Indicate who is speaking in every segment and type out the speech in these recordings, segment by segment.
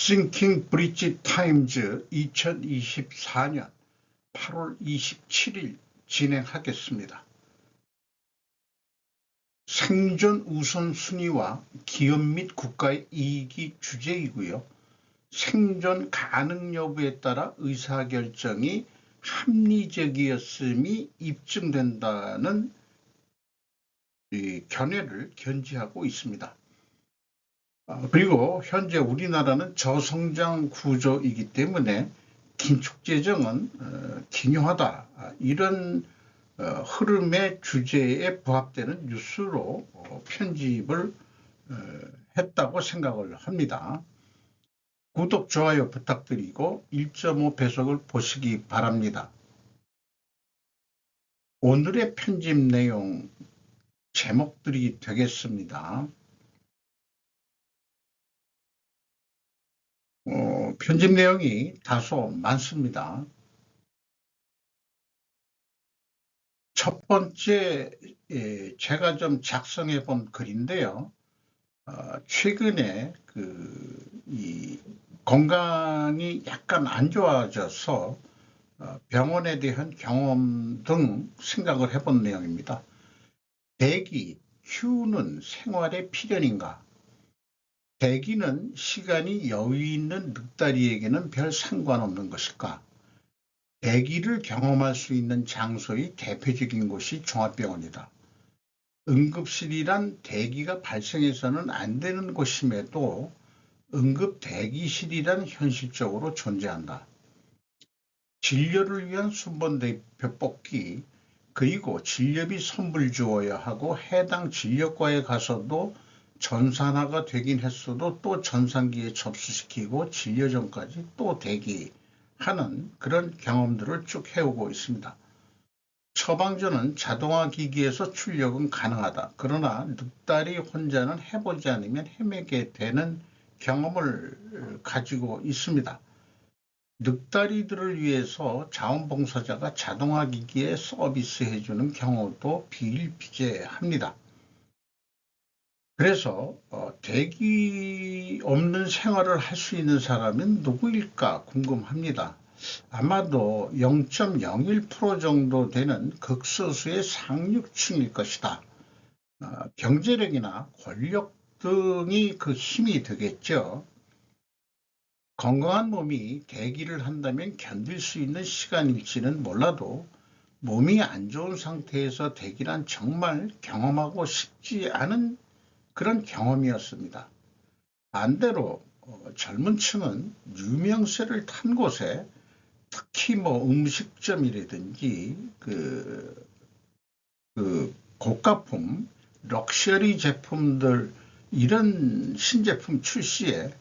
Speaker 1: 싱킹 브릿지 타임즈 2024년 8월 27일 진행하겠습니다. 생존 우선순위와 기업 및 국가의 이익이 주제이고요. 생존 가능 여부에 따라 의사결정이 합리적이었음이 입증된다는 견해를 견지하고 있습니다. 그리고 현재 우리나라는 저성장 구조이기 때문에 긴축재정은 기묘하다, 이런 흐름의 주제에 부합되는 뉴스로 편집을 했다고 생각을 합니다. 구독, 좋아요 부탁드리고 1.5배속을 보시기 바랍니다. 오늘의 편집 내용 제목들이 되겠습니다. 편집 내용이 다소 많습니다. 첫 번째, 제가 좀 작성해 본 글인데요. 최근에 이 건강이 약간 안 좋아져서 병원에 대한 경험 등 생각을 해본 내용입니다. 대기, 휴는 생활의 필연인가? 대기는 시간이 여유 있는 늑다리에게는 별 상관없는 것일까? 대기를 경험할 수 있는 장소의 대표적인 곳이 종합병원이다. 응급실이란 대기가 발생해서는 안 되는 곳임에도 응급대기실이란 현실적으로 존재한다. 진료를 위한 순번대표 뽑기, 그리고 진료비 선불 주어야 하고 해당 진료과에 가서도 전산화가 되긴 했어도 또 전산기에 접수시키고 진료 전까지 또 대기하는 그런 경험들을 쭉 해오고 있습니다. 처방전은 자동화 기기에서 출력은 가능하다. 그러나 늑다리 혼자는 해보지 않으면 헤매게 되는 경험을 가지고 있습니다. 늑다리들을 위해서 자원봉사자가 자동화 기기에 서비스해주는 경우도 비일비재합니다. 그래서 대기 없는 생활을 할 수 있는 사람은 누구일까 궁금합니다. 아마도 0.01% 정도 되는 극소수의 상류층일 것이다. 경제력이나 권력 등이 그 힘이 되겠죠. 건강한 몸이 대기를 한다면 견딜 수 있는 시간일지는 몰라도 몸이 안 좋은 상태에서 대기란 정말 경험하고 싶지 않은 그런 경험이었습니다. 반대로 젊은 층은 유명세를 탄 곳에 특히 음식점이라든지 고가품, 럭셔리 제품들, 이런 신제품 출시에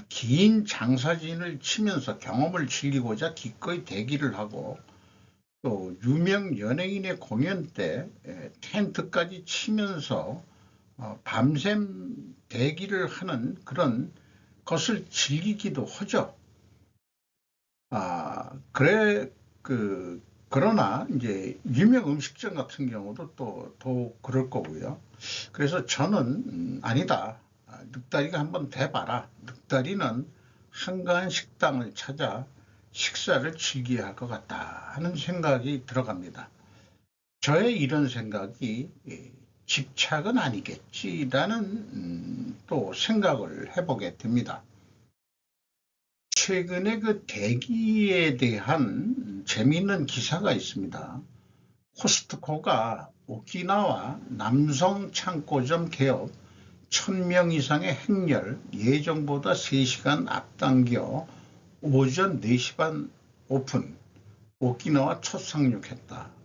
Speaker 1: 긴 장사진을 치면서 경험을 즐기고자 기꺼이 대기를 하고, 또 유명 연예인의 공연 때 텐트까지 치면서 밤샘 대기를 하는 그런 것을 즐기기도 하죠. 그러나 이제 유명 음식점 같은 경우도 또 더욱 그럴 거고요. 그래서 저는 아니다. 늑다리가 한번 돼봐라. 늑다리는 한가한 식당을 찾아 식사를 즐겨야 할 것 같다 하는 생각이 들어갑니다. 저의 이런 생각이 집착은 아니겠지라는 또 생각을 해보게 됩니다. 최근에 대기에 대한 재미있는 기사가 있습니다. 코스트코가 오키나와 남성 창고점 개업 1000명 이상의 행렬 예정보다 3시간 앞당겨 오전 4시 반 오픈, 오키나와 첫 상륙했다.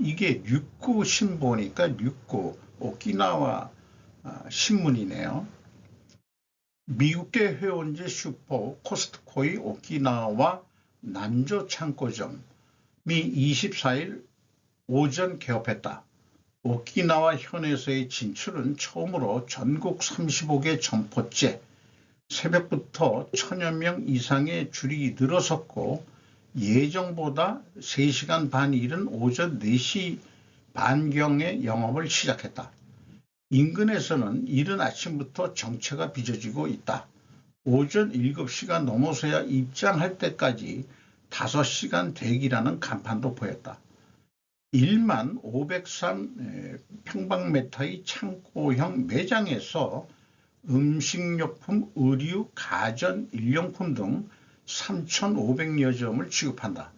Speaker 1: 이게 류쿠 신보니까 류쿠 오키나와 신문이네요. 미국계 회원제 슈퍼 코스트코의 오키나와 난조 창고점이 24일 오전 개업했다. 오키나와 현에서의 진출은 처음으로 전국 35개 점포째 새벽부터 1000여 명 이상의 줄이 늘어섰고, 예정보다 3시간 반 이른 오전 4시 반경에 영업을 시작했다. 인근에서는 이른 아침부터 정체가 빚어지고 있다. 오전 7시가 넘어서야 입장할 때까지 5시간 대기라는 간판도 보였다. 1만 503 평방미터의 창고형 매장에서 음식료품, 의류, 가전, 일용품 등 3,500여 점을 취급한다.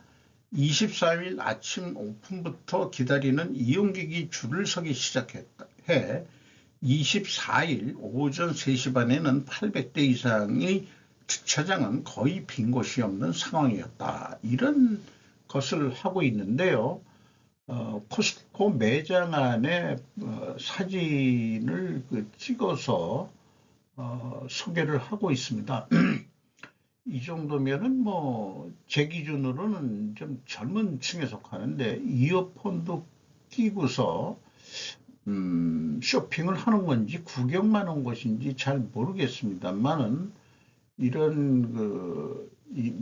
Speaker 1: 24일 아침 오픈부터 기다리는 이용객이 줄을 서기 시작해 24일 오전 3시 반에는 800대 이상의 주차장은 거의 빈 곳이 없는 상황이었다. 이런 것을 하고 있는데요. 코스트코 매장 안에 사진을 찍어서 소개를 하고 있습니다. 이 정도면은 뭐 제 기준으로는 좀 젊은 층에 속하는데 이어폰도 끼고서 쇼핑을 하는 건지 구경만 한 것인지 잘 모르겠습니다만은 이런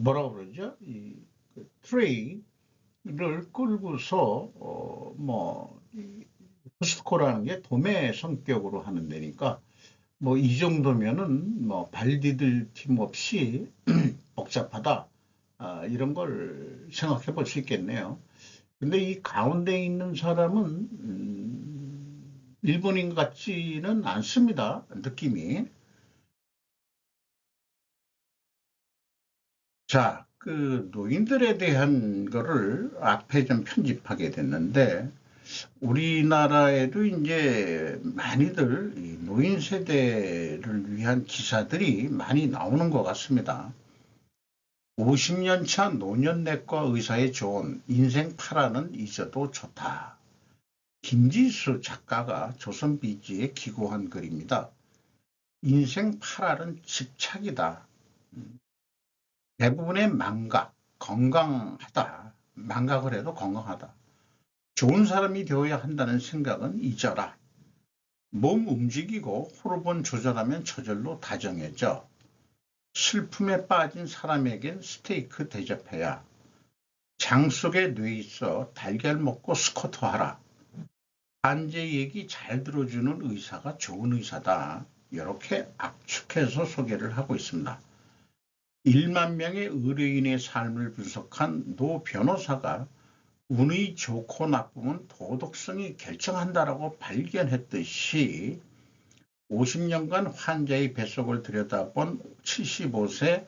Speaker 1: 뭐라 그러죠? 그 트레이를 끌고서 코스트코라는 게 도매 성격으로 하는 데니까 뭐 이 정도면은 뭐 발 디딜 틈 없이 복잡하다, 이런 걸 생각해 볼 수 있겠네요. 근데 이 가운데 있는 사람은 일본인 같지는 않습니다. 느낌이. 자, 그 노인들에 대한 거를 앞에 좀 편집하게 됐는데 우리나라에도 이제 많이들 노인 세대를 위한 기사들이 많이 나오는 것 같습니다. 50년 차 노년내과 의사의 조언, 인생 파라는 잊어도 좋다. 김지수 작가가 조선비지에 기고한 글입니다. 인생 파랄은 집착이다. 대부분의 망각, 건강하다. 망각을 해도 건강하다. 좋은 사람이 되어야 한다는 생각은 잊어라. 몸 움직이고 호르몬 조절하면 저절로 다정해져. 슬픔에 빠진 사람에겐 스테이크 대접해야. 장 속에 뇌 있어 달걀 먹고 스쿼트 하라. 환자 얘기 잘 들어주는 의사가 좋은 의사다. 이렇게 압축해서 소개를 하고 있습니다. 1만 명의 의료인의 삶을 분석한 노 변호사가 운이 좋고 나쁘면 도덕성이 결정한다라고 발견했듯이 50년간 환자의 뱃속을 들여다본 75세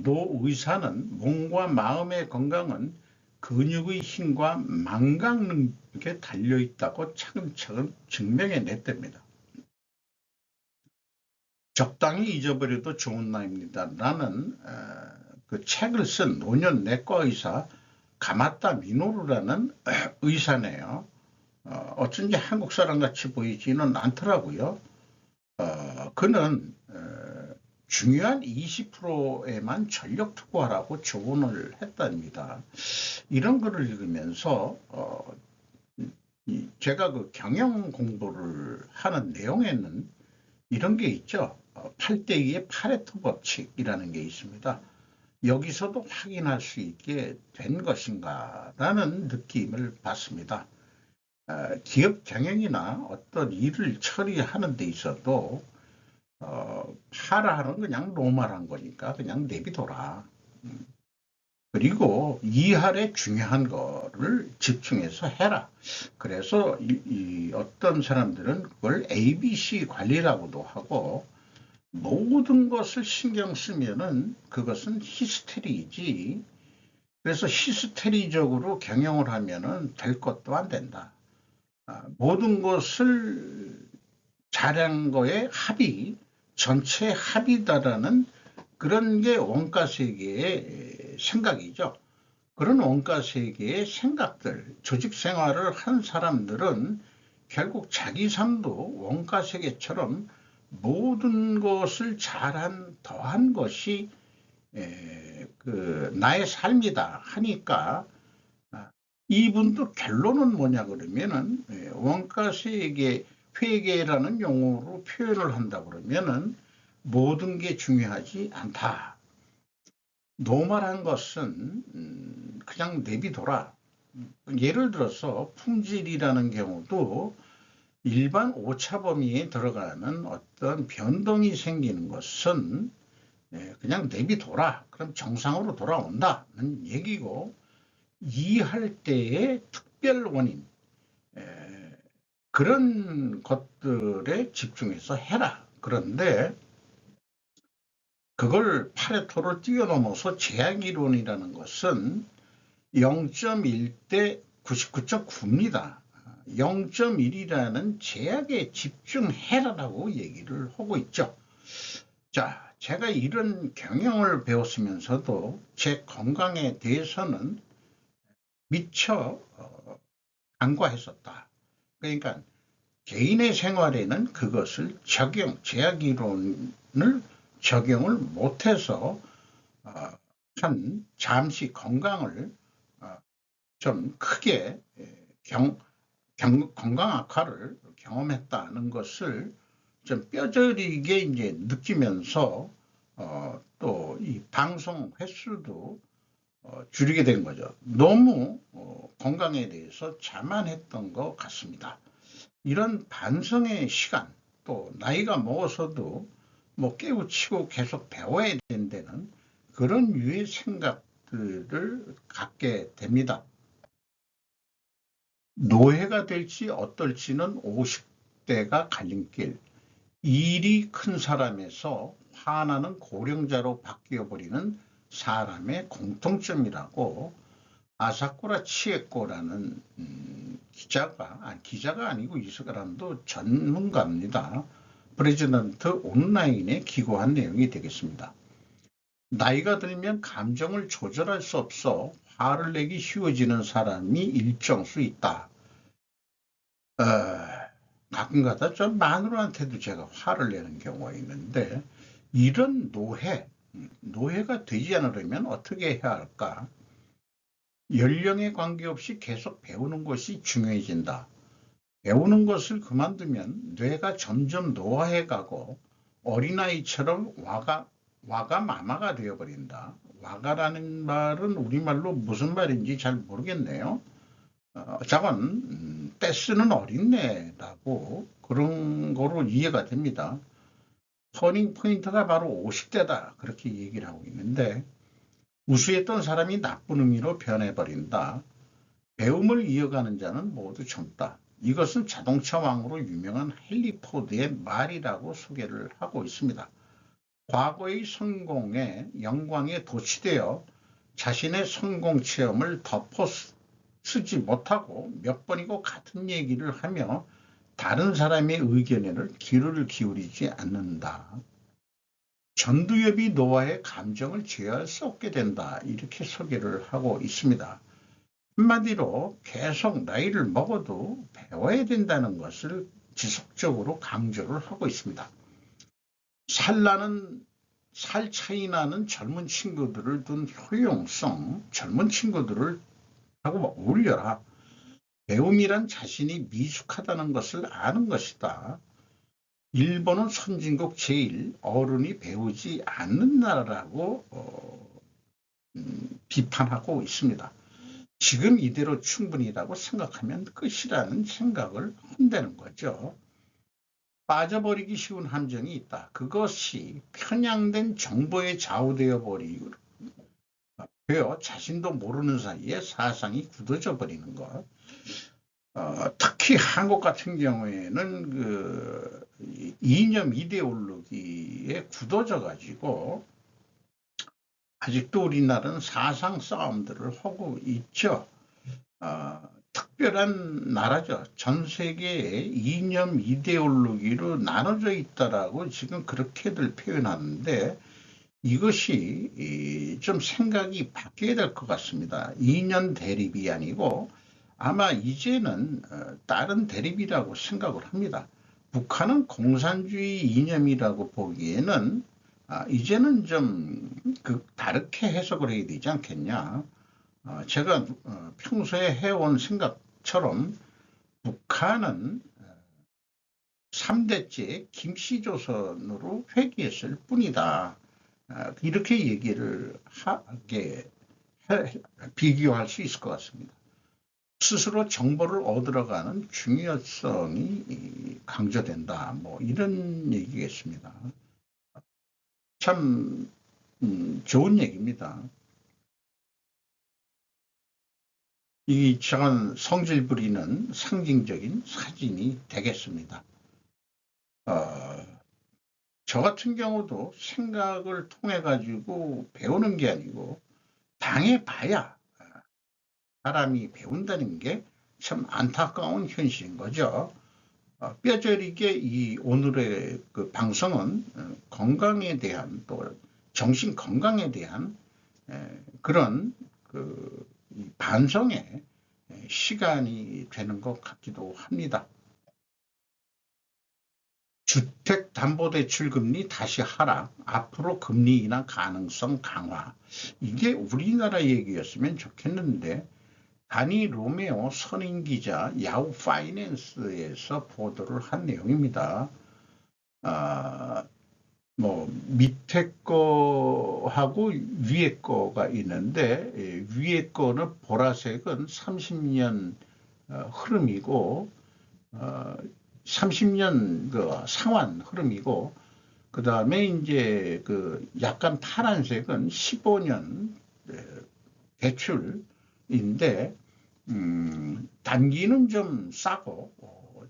Speaker 1: 노 의사는 몸과 마음의 건강은 근육의 힘과 망각 능력에 달려있다고 차근차근 증명해냈답니다. 적당히 잊어버려도 좋은 나이입니다. 라는 그 책을 쓴 노년 내과 의사 가마타 미노루라는 의사네요. 어쩐지 한국 사람 같이 보이지는 않더라고요. 그는 중요한 20%에만 전력 투구하라고 조언을 했답니다. 이런 글을 읽으면서 제가 그 경영 공부를 하는 내용에는 이런 게 있죠. 8대2의 파레토 법칙이라는 게 있습니다. 여기서도 확인할 수 있게 된 것인가 라는 느낌을 받습니다. 기업 경영이나 어떤 일을 처리하는 데 있어도 파라하는 그냥 노멀한 거니까 그냥 내비둬라. 그리고 이할에 중요한 거를 집중해서 해라. 그래서 어떤 사람들은 그걸 ABC 관리라고도 하고 모든 것을 신경 쓰면은 그것은 히스테리이지. 그래서 히스테리적으로 경영을 하면은 될 것도 안 된다. 모든 것을 잘한 거에 합의, 전체 합의다라는 그런 게 원가 세계의 생각이죠. 그런 원가 세계의 생각들, 조직 생활을 한 사람들은 결국 자기 삶도 원가 세계처럼 모든 것을 잘한, 더한 것이 나의 삶이다 하니까 이분도 결론은 뭐냐 그러면은 원가 세계 회계라는 용어로 표현을 한다 그러면은 모든 게 중요하지 않다. 노멀한 것은 그냥 내비둬라. 예를 들어서 품질이라는 경우도 일반 오차 범위에 들어가는 어떤 변동이 생기는 것은 그냥 내비둬라. 그럼 정상으로 돌아온다는 얘기고, 이할 때의 특별 원인, 그런 것들에 집중해서 해라. 그런데 그걸 파레토를 뛰어넘어서 제약이론이라는 것은 0.1대 99.9입니다. 0.1이라는 제약에 집중해라라고 얘기를 하고 있죠. 자, 제가 이런 경영을 배웠으면서도 제 건강에 대해서는 미처 간과했었다. 그러니까 개인의 생활에는 그것을 제약이론을 적용을 못해서 한 잠시 건강을 좀 크게 건강 악화를 경험했다는 것을 좀 뼈저리게 이제 느끼면서 또 이 방송 횟수도 줄이게 된 거죠. 너무 건강에 대해서 자만했던 것 같습니다. 이런 반성의 시간, 또 나이가 먹어서도 뭐 깨우치고 계속 배워야 된다는 그런 유의 생각들을 갖게 됩니다. 노예가 될지 어떨지는 50대가 갈림길, 일이 큰 사람에서 화나는 고령자로 바뀌어버리는 사람의 공통점이라고 아사쿠라 치에코라는 기자가 아니고 이 사람도 전문가입니다. 프레지던트 온라인에 기고한 내용이 되겠습니다. 나이가 들면 감정을 조절할 수 없어 화를 내기 쉬워지는 사람이 일정수 있다. 가끔가다 좀 마누라한테도 제가 화를 내는 경우가 있는데, 이런 노예가 되지 않으려면 어떻게 해야 할까? 연령에 관계없이 계속 배우는 것이 중요해진다. 배우는 것을 그만두면 뇌가 점점 노화해가고 어린아이처럼 와가마마가 되어버린다. 와가라는 말은 우리말로 무슨 말인지 잘 모르겠네요. 자건 떼쓰는 어린애라고 그런 거로 이해가 됩니다. 터닝 포인트가 바로 50대다 그렇게 얘기를 하고 있는데, 우수했던 사람이 나쁜 의미로 변해버린다. 배움을 이어가는 자는 모두 젊다. 이것은 자동차 왕으로 유명한 헨리 포드의 말이라고 소개를 하고 있습니다. 과거의 성공에 영광에 도취되어 자신의 성공 체험을 덮어쓰지 못하고 몇 번이고 같은 얘기를 하며 다른 사람의 의견에는 귀를 기울이지 않는다. 전두엽이 노화의 감정을 제어할 수 없게 된다. 이렇게 소개를 하고 있습니다. 한마디로 계속 나이를 먹어도 배워야 된다는 것을 지속적으로 강조를 하고 있습니다. 살 차이 나는 젊은 친구들을 둔 효용성, 젊은 친구들을 하고 어울려라. 배움이란 자신이 미숙하다는 것을 아는 것이다. 일본은 선진국 제일 어른이 배우지 않는 나라라고 비판하고 있습니다. 지금 이대로 충분이라고 생각하면 끝이라는 생각을 한다는 거죠. 빠져버리기 쉬운 함정이 있다. 그것이 편향된 정보에 좌우되어 버리고 자신도 모르는 사이에 사상이 굳어져 버리는 것. 특히 한국 같은 경우에는 그 이념 이데올로기에 굳어져 가지고 아직도 우리나라는 사상 싸움들을 하고 있죠. 특별한 나라죠. 전 세계에 이념 이데올로기로 나눠져 있다라고 지금 그렇게들 표현하는데, 이것이 좀 생각이 바뀌어야 될 것 같습니다. 이념 대립이 아니고 아마 이제는 다른 대립이라고 생각을 합니다. 북한은 공산주의 이념이라고 보기에는 이제는 좀 다르게 해석을 해야 되지 않겠냐. 제가 평소에 해온 생각처럼 북한은 3대째 김씨조선으로 회귀했을 뿐이다. 이렇게 얘기를 비교할 수 있을 것 같습니다. 스스로 정보를 얻으러가는 중요성이 강조된다. 뭐 이런 얘기겠습니다. 참 좋은 얘기입니다. 이 저건 성질 부리는 상징적인 사진이 되겠습니다. 저 같은 경우도 생각을 통해 가지고 배우는 게 아니고 당해봐야 사람이 배운다는 게 참 안타까운 현실인 거죠. 뼈저리게 이 오늘의 그 방송은 건강에 대한 또 정신 건강에 대한 그런 그 반성의 시간이 되는 것 같기도 합니다. 주택담보대출 금리 다시 하락, 앞으로 금리 인하 가능성 강화. 이게 우리나라 얘기였으면 좋겠는데 다니 로메오 선임 기자 야후 파이낸스에서 보도를 한 내용입니다. 뭐 밑에 거하고 위에 거가 있는데 위에 거는 보라색은 30년 흐름이고 30년 그 상환 흐름이고 그 다음에 이제 그 약간 파란색은 15년 대출인데 단기는 좀 싸고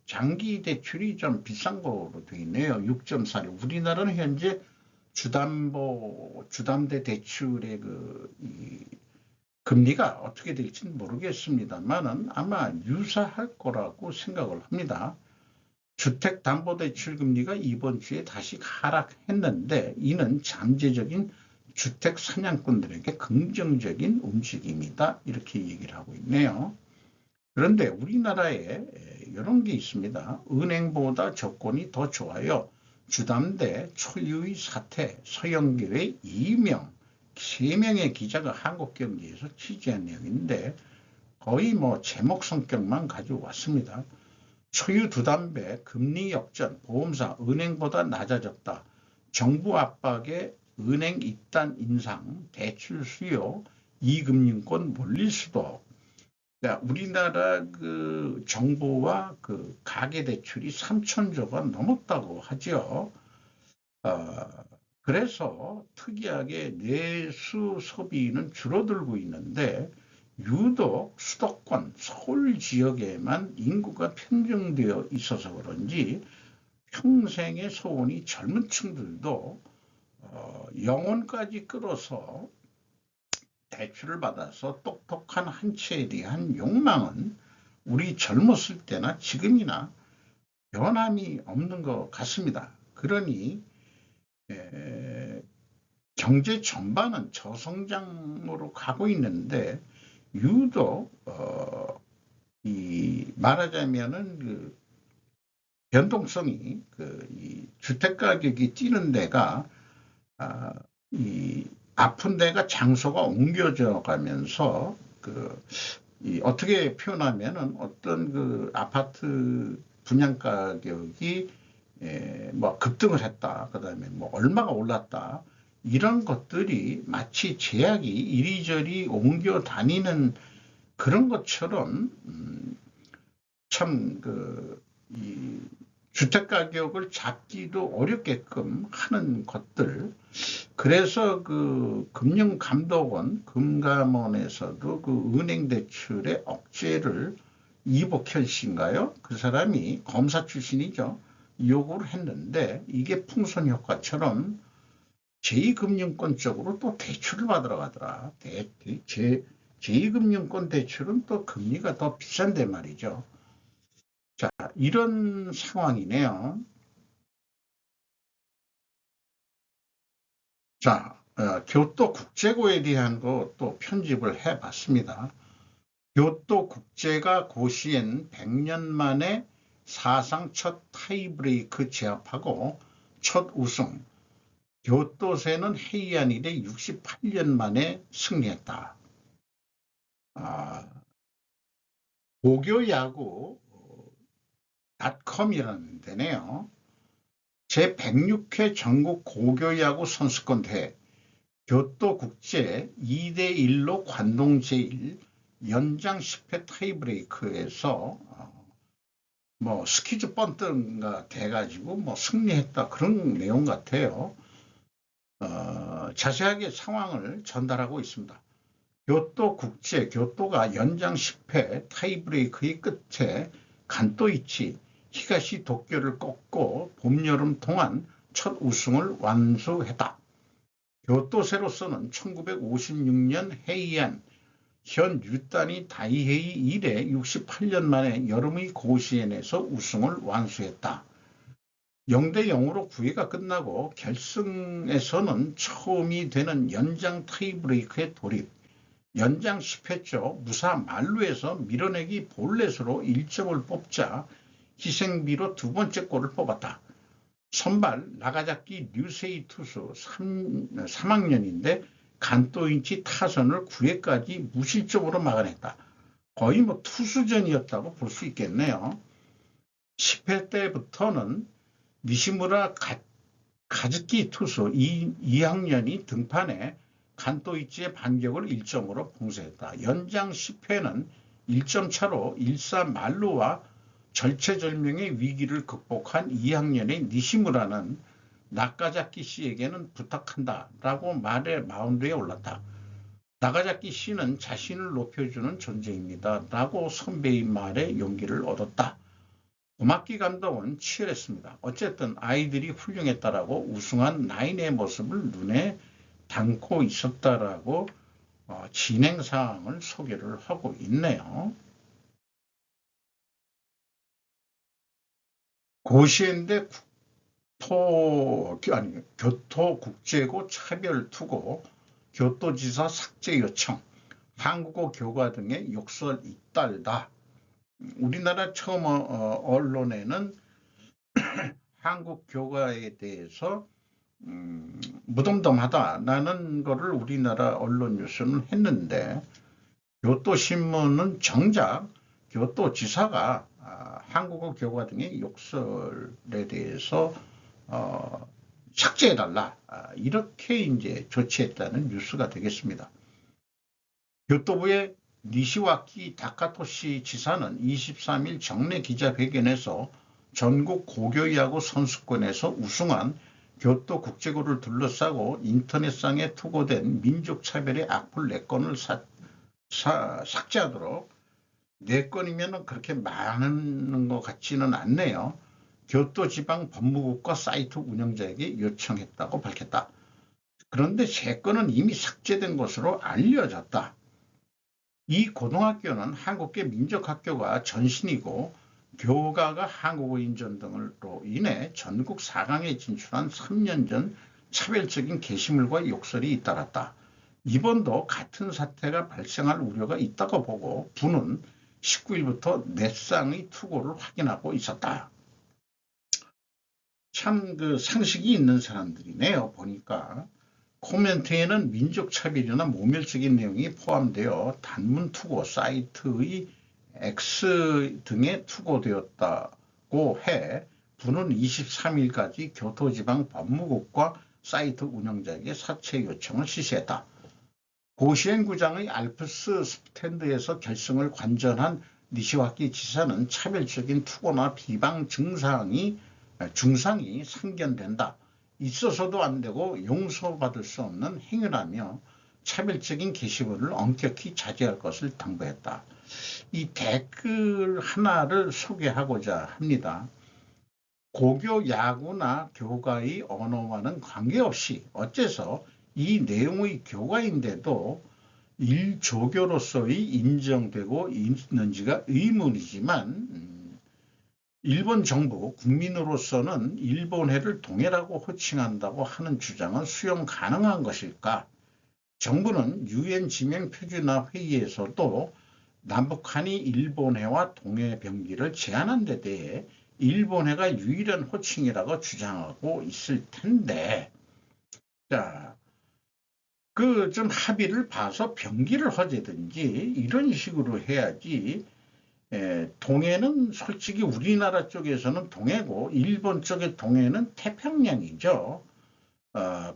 Speaker 1: 장기 대출이 좀 비싼 거로 되어 있네요. 6.46. 우리나라는 현재 주담대 대출의 금리가 어떻게 될지는 모르겠습니다만은 아마 유사할 거라고 생각을 합니다. 주택담보대출 금리가 이번 주에 다시 하락했는데 이는 잠재적인 주택 사냥꾼들에게 긍정적인 움직임이다. 이렇게 얘기를 하고 있네요. 그런데 우리나라에 이런 게 있습니다. 은행보다 조건이 더 좋아요. 주담대 초유의 사태, 서영교의 이명, 3명의 기자가 한국경제에서 취재한 내용인데 거의 뭐 제목 성격만 가져왔습니다. 초유 두담배, 금리 역전, 보험사, 은행보다 낮아졌다. 정부 압박에 은행 입단 인상, 대출 수요, 이금융권 몰릴 수도. 우리나라 그 정부와 그 가계대출이 3천조가 넘었다고 하죠. 그래서 특이하게 내수 소비는 줄어들고 있는데 유독 수도권, 서울 지역에만 인구가 편중되어 있어서 그런지 평생의 소원이 젊은 층들도 영혼까지 끌어서 대출을 받아서 똑똑한 한 채에 대한 욕망은 우리 젊었을 때나 지금이나 변함이 없는 것 같습니다. 그러니 경제 전반은 저성장으로 가고 있는데 유독 말하자면은 그 변동성이 이 주택 가격이 뛰는 데가 이 아픈 데가 장소가 옮겨져 가면서 어떻게 표현하면은 어떤 그 아파트 분양 가격이 뭐 급등을 했다. 그다음에 뭐 얼마가 올랐다. 이런 것들이 마치 제약이 이리저리 옮겨 다니는 그런 것처럼 참 이 주택 가격을 잡기도 어렵게끔 하는 것들. 그래서 그 금융감독원, 금감원에서도 그 은행 대출의 억제를 이복현 씨인가요? 그 사람이 검사 출신이죠. 요구를 했는데 이게 풍선 효과처럼 제2금융권 쪽으로 또 대출을 받으러 가더라. 제2금융권 대출은 또 금리가 더 비싼데 말이죠. 자, 이런 상황이네요. 자, 교토국제고에 대한 것도 편집을 해봤습니다. 교토국제가 고시엔 100년 만에 사상 첫 타이브레이크 제압하고 첫 우승. 교토세는 해이한 이래 68년 만에 승리했다. 고교야구.com이라는 데네요. 제106회 전국 고교야구 선수권 대회 교토국제 2대1로 관동 제1 연장 10회 타이브레이크에서 뭐 스키즈 번트가 돼가지고 뭐 승리했다 그런 내용 같아요. 자세하게 상황을 전달하고 있습니다. 교토가 연장 10회 타이브레이크의 끝에 간토이치 히가시 도쿄를 꺾고 봄, 여름 동안 첫 우승을 완수했다. 교토세로서는 1956년 헤이안 현 유단위 다이헤이 이래 68년 만에 여름의 고시엔에서 우승을 완수했다. 0대0으로 9회가 끝나고 결승에서는 처음이 되는 연장 타이브레이크에 돌입. 연장 10회 초 무사 만루에서 밀어내기 볼넷으로 1점을 뽑자 희생비로 두 번째 골을 뽑았다. 선발 나가자키 류세이 투수 3학년인데 간토인치 타선을 9회까지 무실점으로 막아냈다. 거의 뭐 투수전이었다고 볼 수 있겠네요. 10회 때부터는 니시무라 가즈키 투수 2학년이 등판해 간토이치의 반격을 1점으로 봉쇄했다. 연장 10회는 1점 차로 1사 만루와 절체절명의 위기를 극복한 2학년의 니시무라는 나가자키 씨에게는 부탁한다 라고 말해 마운드에 올랐다. 나가자키 씨는 자신을 높여주는 존재입니다 라고 선배의 말에 용기를 얻었다. 고막기 감독은 치열했습니다. 어쨌든 아이들이 훌륭했다라고 우승한 나인의 모습을 눈에 담고 있었다라고 진행 사항을 소개를 하고 있네요. 고시엔대 교토국제고 차별투고 교토지사 삭제 요청 한국어 교과 등의 욕설 잇따르다. 우리나라 처음 언론에는 한국 교과에 대해서 무덤덤하다라는 거를 우리나라 언론 뉴스는 했는데 교토신문은 정작 교토지사가 한국어 교과 등의 욕설에 대해서 삭제해달라 이렇게 이제 조치했다는 뉴스가 되겠습니다. 교토부의 니시와키 다카토시 지사는 23일 정례 기자회견에서 전국 고교야구 선수권에서 우승한 교토국제고를 둘러싸고 인터넷상에 투고된 민족차별의 악플 4건을 삭제하도록 4건이면 그렇게 많은 것 같지는 않네요. 교토지방법무국과 사이트 운영자에게 요청했다고 밝혔다. 그런데 3건은 이미 삭제된 것으로 알려졌다. 이 고등학교는 한국계 민족학교가 전신이고 교가가 한국어 인전 등으로 인해 전국 4강에 진출한 3년 전 차별적인 게시물과 욕설이 잇따랐다. 이번도 같은 사태가 발생할 우려가 있다고 보고 부는 19일부터 4쌍의 투고를 확인하고 있었다. 참 상식이 있는 사람들이네요. 보니까 코멘트에는 민족차별이나 모멸적인 내용이 포함되어 단문 투고 사이트의 X 등에 투고되었다고 해 부는 23일까지 교토지방법무국과 사이트 운영자에게 사퇴 요청을 지시했다. 고시엔구장의 알프스 스탠드에서 결승을 관전한 니시와키 지사는 차별적인 투고나 비방 증상이 상견된다. 있어서도 안 되고 용서받을 수 없는 행위라며 차별적인 게시물을 엄격히 자제할 것을 당부했다. 이 댓글 하나를 소개하고자 합니다. 고교 야구나 교과의 언어와는 관계없이 어째서 이 내용의 교과인데도 일조교로서의 인정되고 있는지가 의문이지만 일본 정부 국민으로서는 일본해를 동해라고 호칭한다고 하는 주장은 수용 가능한 것일까? 정부는 유엔 지명표준화 회의에서도 남북한이 일본해와 동해 병기를 제한한 데 대해 일본해가 유일한 호칭이라고 주장하고 있을 텐데, 자, 좀 합의를 봐서 병기를 허재든지 이런 식으로 해야지. 동해는 솔직히 우리나라 쪽에서는 동해고 일본 쪽의 동해는 태평양이죠.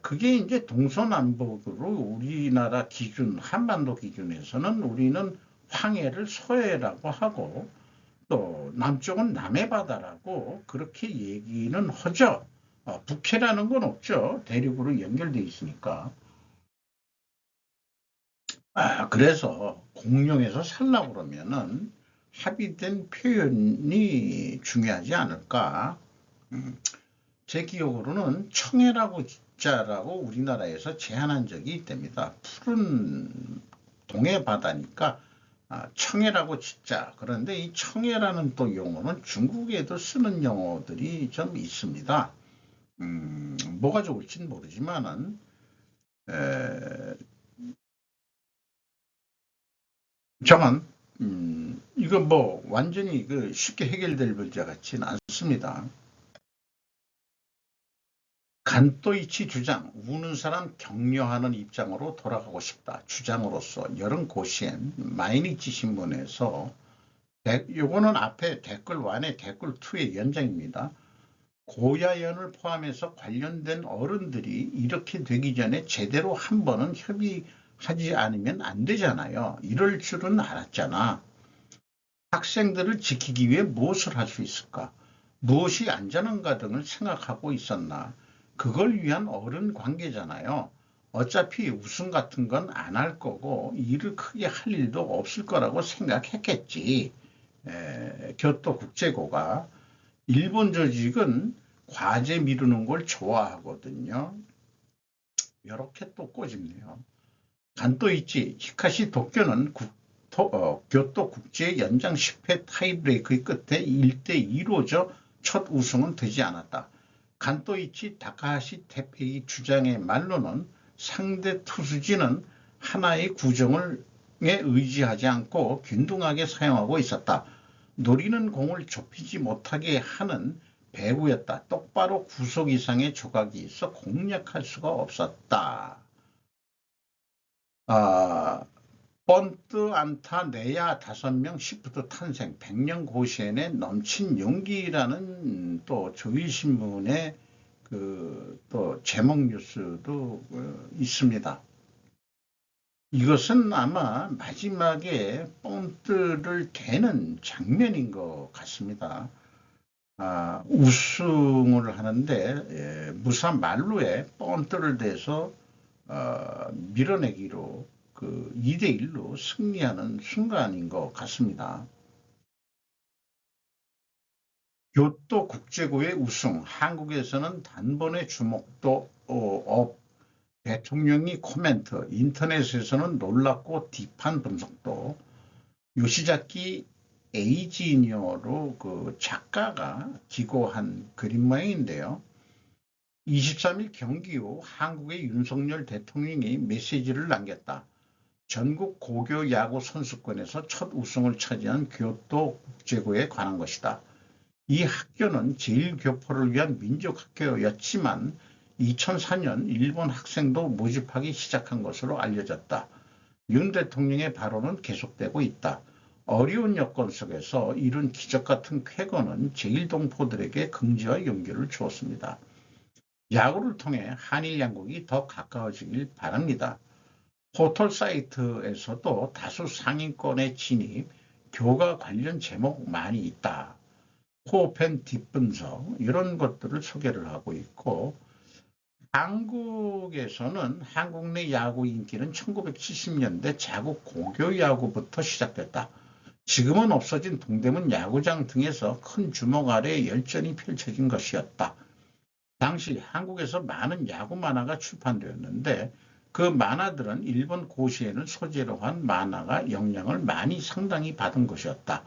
Speaker 1: 그게 이제 동서남북으로 우리나라 기준, 한반도 기준에서는 우리는 황해를 서해라고 하고 또 남쪽은 남해바다라고 그렇게 얘기는 하죠. 북해라는 건 없죠. 대륙으로 연결되어 있으니까. 그래서 공룡에서 살라고 그러면은 합의된 표현이 중요하지 않을까. 음, 제 기억으로는 청해라고 자라고 우리나라에서 제한한 적이 있답니다. 푸른 동해 바다니까 청해라고 짓자. 그런데 이 청해라는 또 용어는 중국에도 쓰는 용어들이 좀 있습니다. 뭐가 좋을지는 모르지만은 저는 이거 뭐 완전히 쉽게 해결될 문제 같지는 않습니다. 간토이치 주장, 우는 사람 격려하는 입장으로 돌아가고 싶다. 주장으로서 여름 고시엔 마이니치 신문에서 요거는 앞에 댓글 1의 댓글 2의 연장입니다. 고야연을 포함해서 관련된 어른들이 이렇게 되기 전에 제대로 한 번은 협의하지 않으면 안 되잖아요. 이럴 줄은 알았잖아. 학생들을 지키기 위해 무엇을 할 수 있을까? 무엇이 안전한가 등을 생각하고 있었나? 그걸 위한 어른 관계잖아요. 어차피 우승 같은 건 안 할 거고 일을 크게 할 일도 없을 거라고 생각했겠지. 교토국제고가 일본 조직은 과제 미루는 걸 좋아하거든요. 이렇게 또 꼬집네요. 간토이치 히카시 도쿄는 교토 국제 연장 10회 타이브레이크의 끝에 1대2로 져 첫 우승은 되지 않았다. 간토이치 다카하시 테페이 주장의 말로는 상대 투수진은 하나의 구정을 의지하지 않고 균등하게 사용하고 있었다. 노리는 공을 좁히지 못하게 하는 배구였다. 똑바로 구속 이상의 조각이 있어 공략할 수가 없었다. 번트 안타 내야 5명 시프트 탄생 100년 고시엔에 넘친 용기라는 또 조일신문의 또 제목 뉴스도 있습니다. 이것은 아마 마지막에 번트를 대는 장면인 것 같습니다. 우승을 하는데 무사 말루에 번트를 대서 밀어내기로 2대1로 승리하는 순간인 것 같습니다. 교토 국제고의 우승, 한국에서는 단번에 주목도 업, 대통령이 코멘트, 인터넷에서는 놀랍고 딥한 분석도, 요시자키 에이지니어로 작가가 기고한 그림 모양인데요. 23일 경기 후 한국의 윤석열 대통령이 메시지를 남겼다. 전국 고교 야구 선수권에서 첫 우승을 차지한 교토 국제고에 관한 것이다. 이 학교는 제1교포를 위한 민족학교였지만 2004년 일본 학생도 모집하기 시작한 것으로 알려졌다. 윤 대통령의 발언은 계속되고 있다. 어려운 여건 속에서 이룬 기적 같은 쾌거는 제1동포들에게 긍지와 용기를 주었습니다. 야구를 통해 한일 양국이 더 가까워지길 바랍니다. 포털 사이트에서도 다수 상위권에 진입, 교과 관련 제목 많이 있다. 코어팬 뒷분석 이런 것들을 소개를 하고 있고, 한국에서는 한국 내 야구 인기는 1970년대 자국 고교 야구부터 시작됐다. 지금은 없어진 동대문 야구장 등에서 큰 주먹 아래 열전이 펼쳐진 것이었다. 당시 한국에서 많은 야구 만화가 출판되었는데 그 만화들은 일본 고시엔을 소재로 한 만화가 영향을 상당히 받은 것이었다.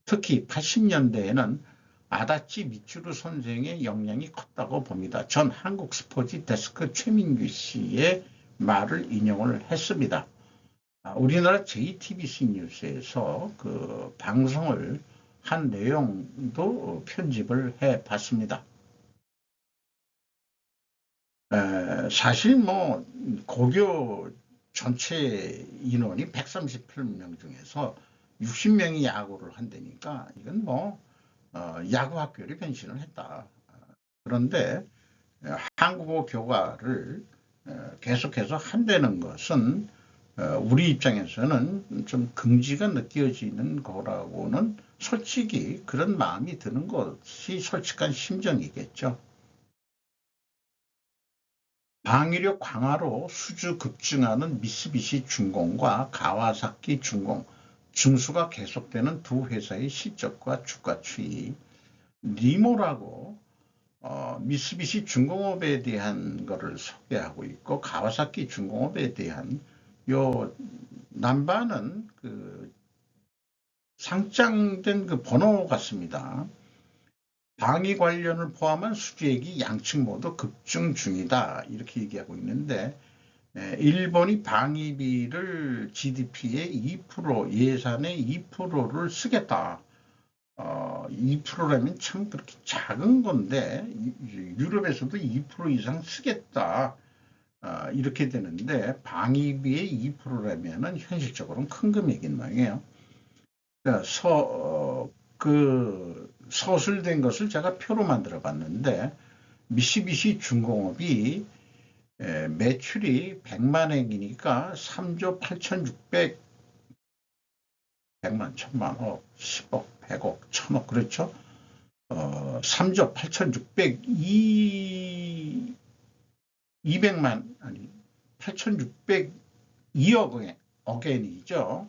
Speaker 1: 특히 80년대에는 아다치 미츠루 선생의 영향이 컸다고 봅니다. 전 한국 스포츠 데스크 최민규 씨의 말을 인용을 했습니다. 우리나라 JTBC 뉴스에서 방송을 한 내용도 편집을 해봤습니다. 사실 고교 전체 인원이 138명 중에서 60명이 야구를 한다니까 이건 야구 학교를 변신을 했다. 그런데 한국어 교과를 계속해서 한다는 것은 우리 입장에서는 좀 긍지가 느껴지는 거라고는 솔직히 그런 마음이 드는 것이 솔직한 심정이겠죠. 방위력 강화로 수주 급증하는 미쓰비시 중공과 가와사키 중공, 증수가 계속되는 두 회사의 실적과 주가 추이, 니모라고 미쓰비시 중공업에 대한 거를 소개하고 있고, 가와사키 중공업에 대한 요 남바는 그 상장된 그 번호 같습니다. 방위 관련을 포함한 수주액이 양측 모두 급증 중이다, 이렇게 얘기하고 있는데, 일본이 방위비를 GDP의 2%, 예산의 2%를 쓰겠다. 2%라면 참 그렇게 작은 건데, 유럽에서도 2% 이상 쓰겠다, 이렇게 되는데, 방위비의 2%라면 현실적으로는 큰 금액인 모양이에요. 그 서술된 것을 제가 표로 만들어 봤는데, 미쓰비시 중공업이 매출이 100만억이니까 3조 8,600, 100만, 1000만, 억, 10억, 100억, 1000억, 그렇죠? 3조 8,600, 200만, 아니, 8,602억 억엔이죠.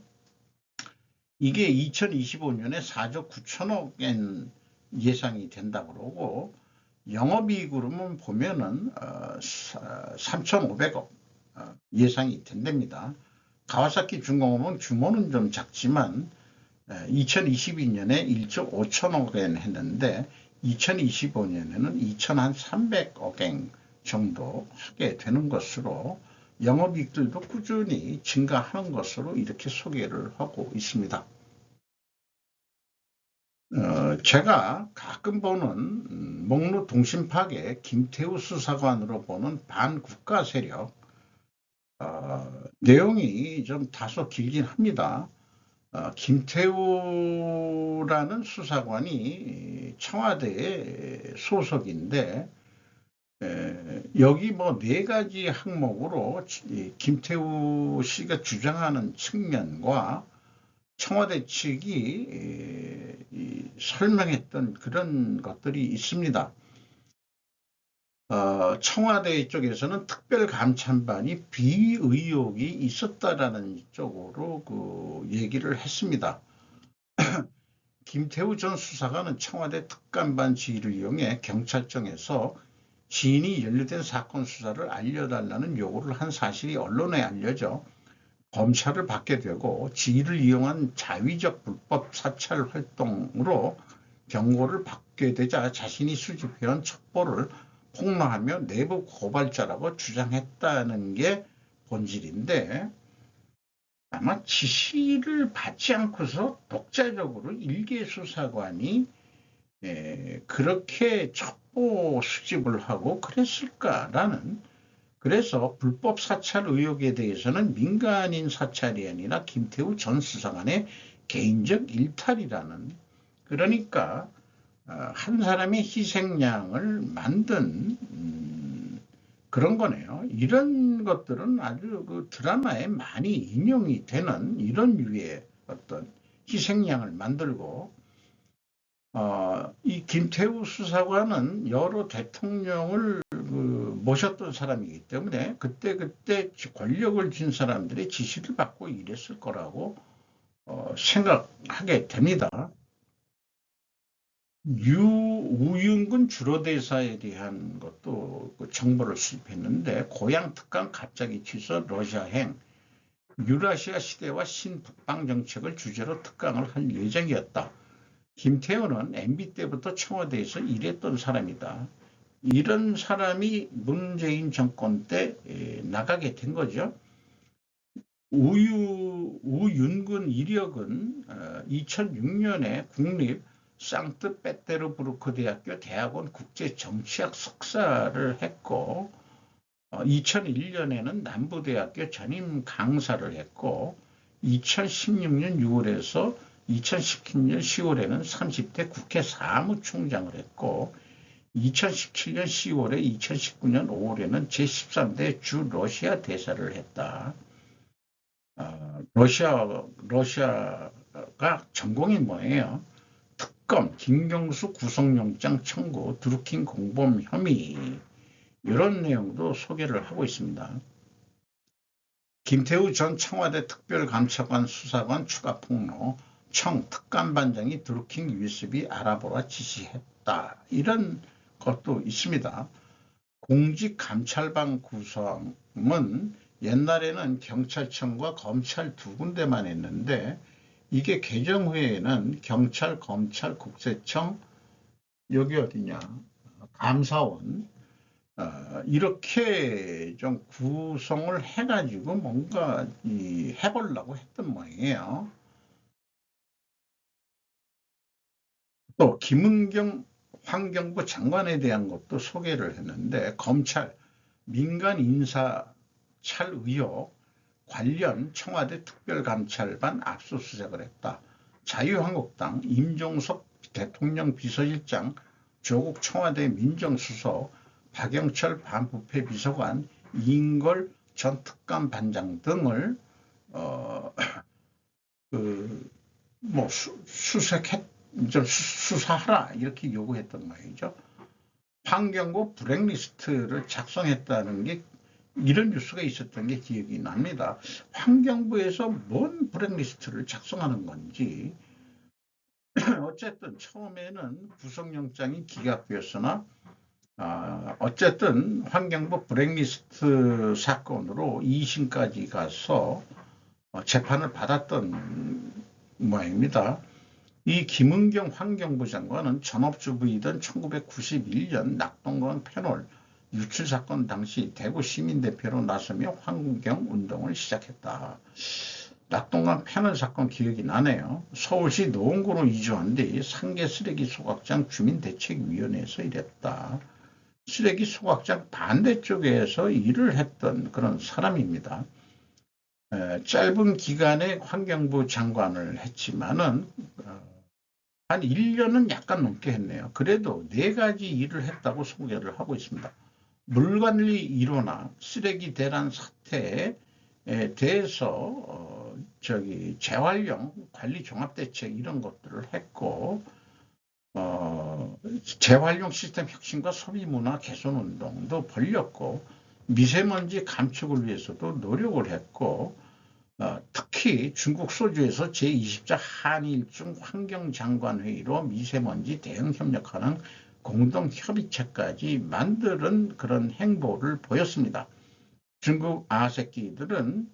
Speaker 1: 이게 2025년에 4조 9천억엔 예상이 된다고 그러고, 영업이익으로만 보면은 3,500억 예상이 된답니다. 가와사키 중공업은 규모는 좀 작지만 2022년에 1조 5천억엔 했는데 2025년에는 2,300억엔 정도 하게 되는 것으로, 영업이익들도 꾸준히 증가하는 것으로 이렇게 소개를 하고 있습니다. 제가 가끔 보는 목로 동심파계 김태우 수사관으로 보는 반국가 세력, 내용이 좀 다소 길긴 합니다. 김태우라는 수사관이 청와대 소속인데, 여기 뭐 4가지 항목으로 김태우 씨가 주장하는 측면과 청와대 측이 설명했던 그런 것들이 있습니다. 청와대 쪽에서는 특별감찰반이 비의혹이 있었다라는 쪽으로 그 얘기를 했습니다. 김태우 전 수사관은 청와대 특감반 지위를 이용해 경찰청에서 지인이 연루된 사건 수사를 알려달라는 요구를 한 사실이 언론에 알려져 검찰을 받게 되고, 지위를 이용한 자위적 불법 사찰 활동으로 경고를 받게 되자 자신이 수집해온 첩보를 폭로하며 내부 고발자라고 주장했다는 게 본질인데, 아마 지시를 받지 않고서 독자적으로 일개 수사관이 그렇게 첩보 수집을 하고 그랬을까라는, 그래서 불법 사찰 의혹에 대해서는 민간인 사찰이 아니라 김태우 전 수사관의 개인적 일탈이라는, 그러니까 한 사람의 희생양을 만든 그런 거네요. 이런 것들은 아주 그 드라마에 많이 인용이 되는 이런 유의 어떤 희생양을 만들고, 이 김태우 수사관은 여러 대통령을 모셨던 사람이기 때문에 그때 권력을 쥔 사람들의 지시를 받고 일했을 거라고 생각하게 됩니다. 우윤근 주로대사에 대한 것도 그 정보를 수집했는데, 고향 특강 갑자기 취소, 러시아행, 유라시아 시대와 신북방 정책을 주제로 특강을 할 예정이었다. 김태우는 MB 때부터 청와대에서 일했던 사람이다. 이런 사람이 문재인 정권 때 나가게 된 거죠. 우윤근 이력은 2006년에 국립 상트페테르부르크 대학교 대학원 국제정치학 석사를 했고, 2001년에는 남부대학교 전임 강사를 했고, 2016년 6월에서 2017년 10월에는 30대 국회 사무총장을 했고, 2017년 10월에 2019년 5월에는 제13대 주 러시아 대사를 했다. 러시아가 전공이 뭐예요? 특검, 김경수 구속영장 청구, 드루킹 공범 혐의, 이런 내용도 소개를 하고 있습니다. 김태우 전 청와대 특별감찰관 수사관 추가 폭로, 청 특감반장이 드루킹 USB 알아보라 지시했다. 이런 것도 있습니다. 공직감찰반 구성은 옛날에는 경찰청과 검찰 두 군데만 했는데 이게 개정 후에는 경찰, 검찰, 국세청, 여기 어디냐, 감사원, 이렇게 좀 구성을 해가지고 뭔가 해보려고 했던 모양이에요. 또 김은경 환경부 장관에 대한 것도 소개를 했는데 검찰 민간 인사 찰 의혹 관련 청와대 특별감찰반 압수수색을 했다. 자유한국당 임종석 대통령 비서실장, 조국 청와대 민정수석, 박영철 반부패 비서관, 이인걸 전 특감반장 등을 수사하라 이렇게 요구했던 모양이죠. 환경부 블랙리스트를 작성했다는 게 이런 뉴스가 있었던 게 기억이 납니다. 환경부에서 뭔 블랙리스트를 작성하는 건지 어쨌든 처음에는 구속영장이 기각되었으나 어쨌든 환경부 블랙리스트 사건으로 2심까지 가서 재판을 받았던 모양입니다. 이 김은경 환경부 장관은 전업주부이던 1991년 낙동강 패널 유출 사건 당시 대구 시민대표로 나서며 환경운동을 시작했다. 낙동강 패널 사건 기억이 나네요. 서울시 노원구로 이주한 뒤 상계 쓰레기 소각장 주민대책위원회에서 일했다. 쓰레기 소각장 반대쪽에서 일을 했던 그런 사람입니다. 짧은 기간에 환경부 장관을 했지만은 한 1년은 약간 넘게 했네요. 그래도 4가지 일을 했다고 소개를 하고 있습니다. 물관리 1호나 쓰레기 대란 사태에 대해서 재활용 관리 종합대책 이런 것들을 했고 재활용 시스템 혁신과 소비 문화 개선 운동도 벌였고 미세먼지 감축을 위해서도 노력을 했고 특히 중국 소주에서 제20차 한일중 환경장관회의로 미세먼지 대응 협력하는 공동협의체까지 만드는 그런 행보를 보였습니다. 중국 아새끼들은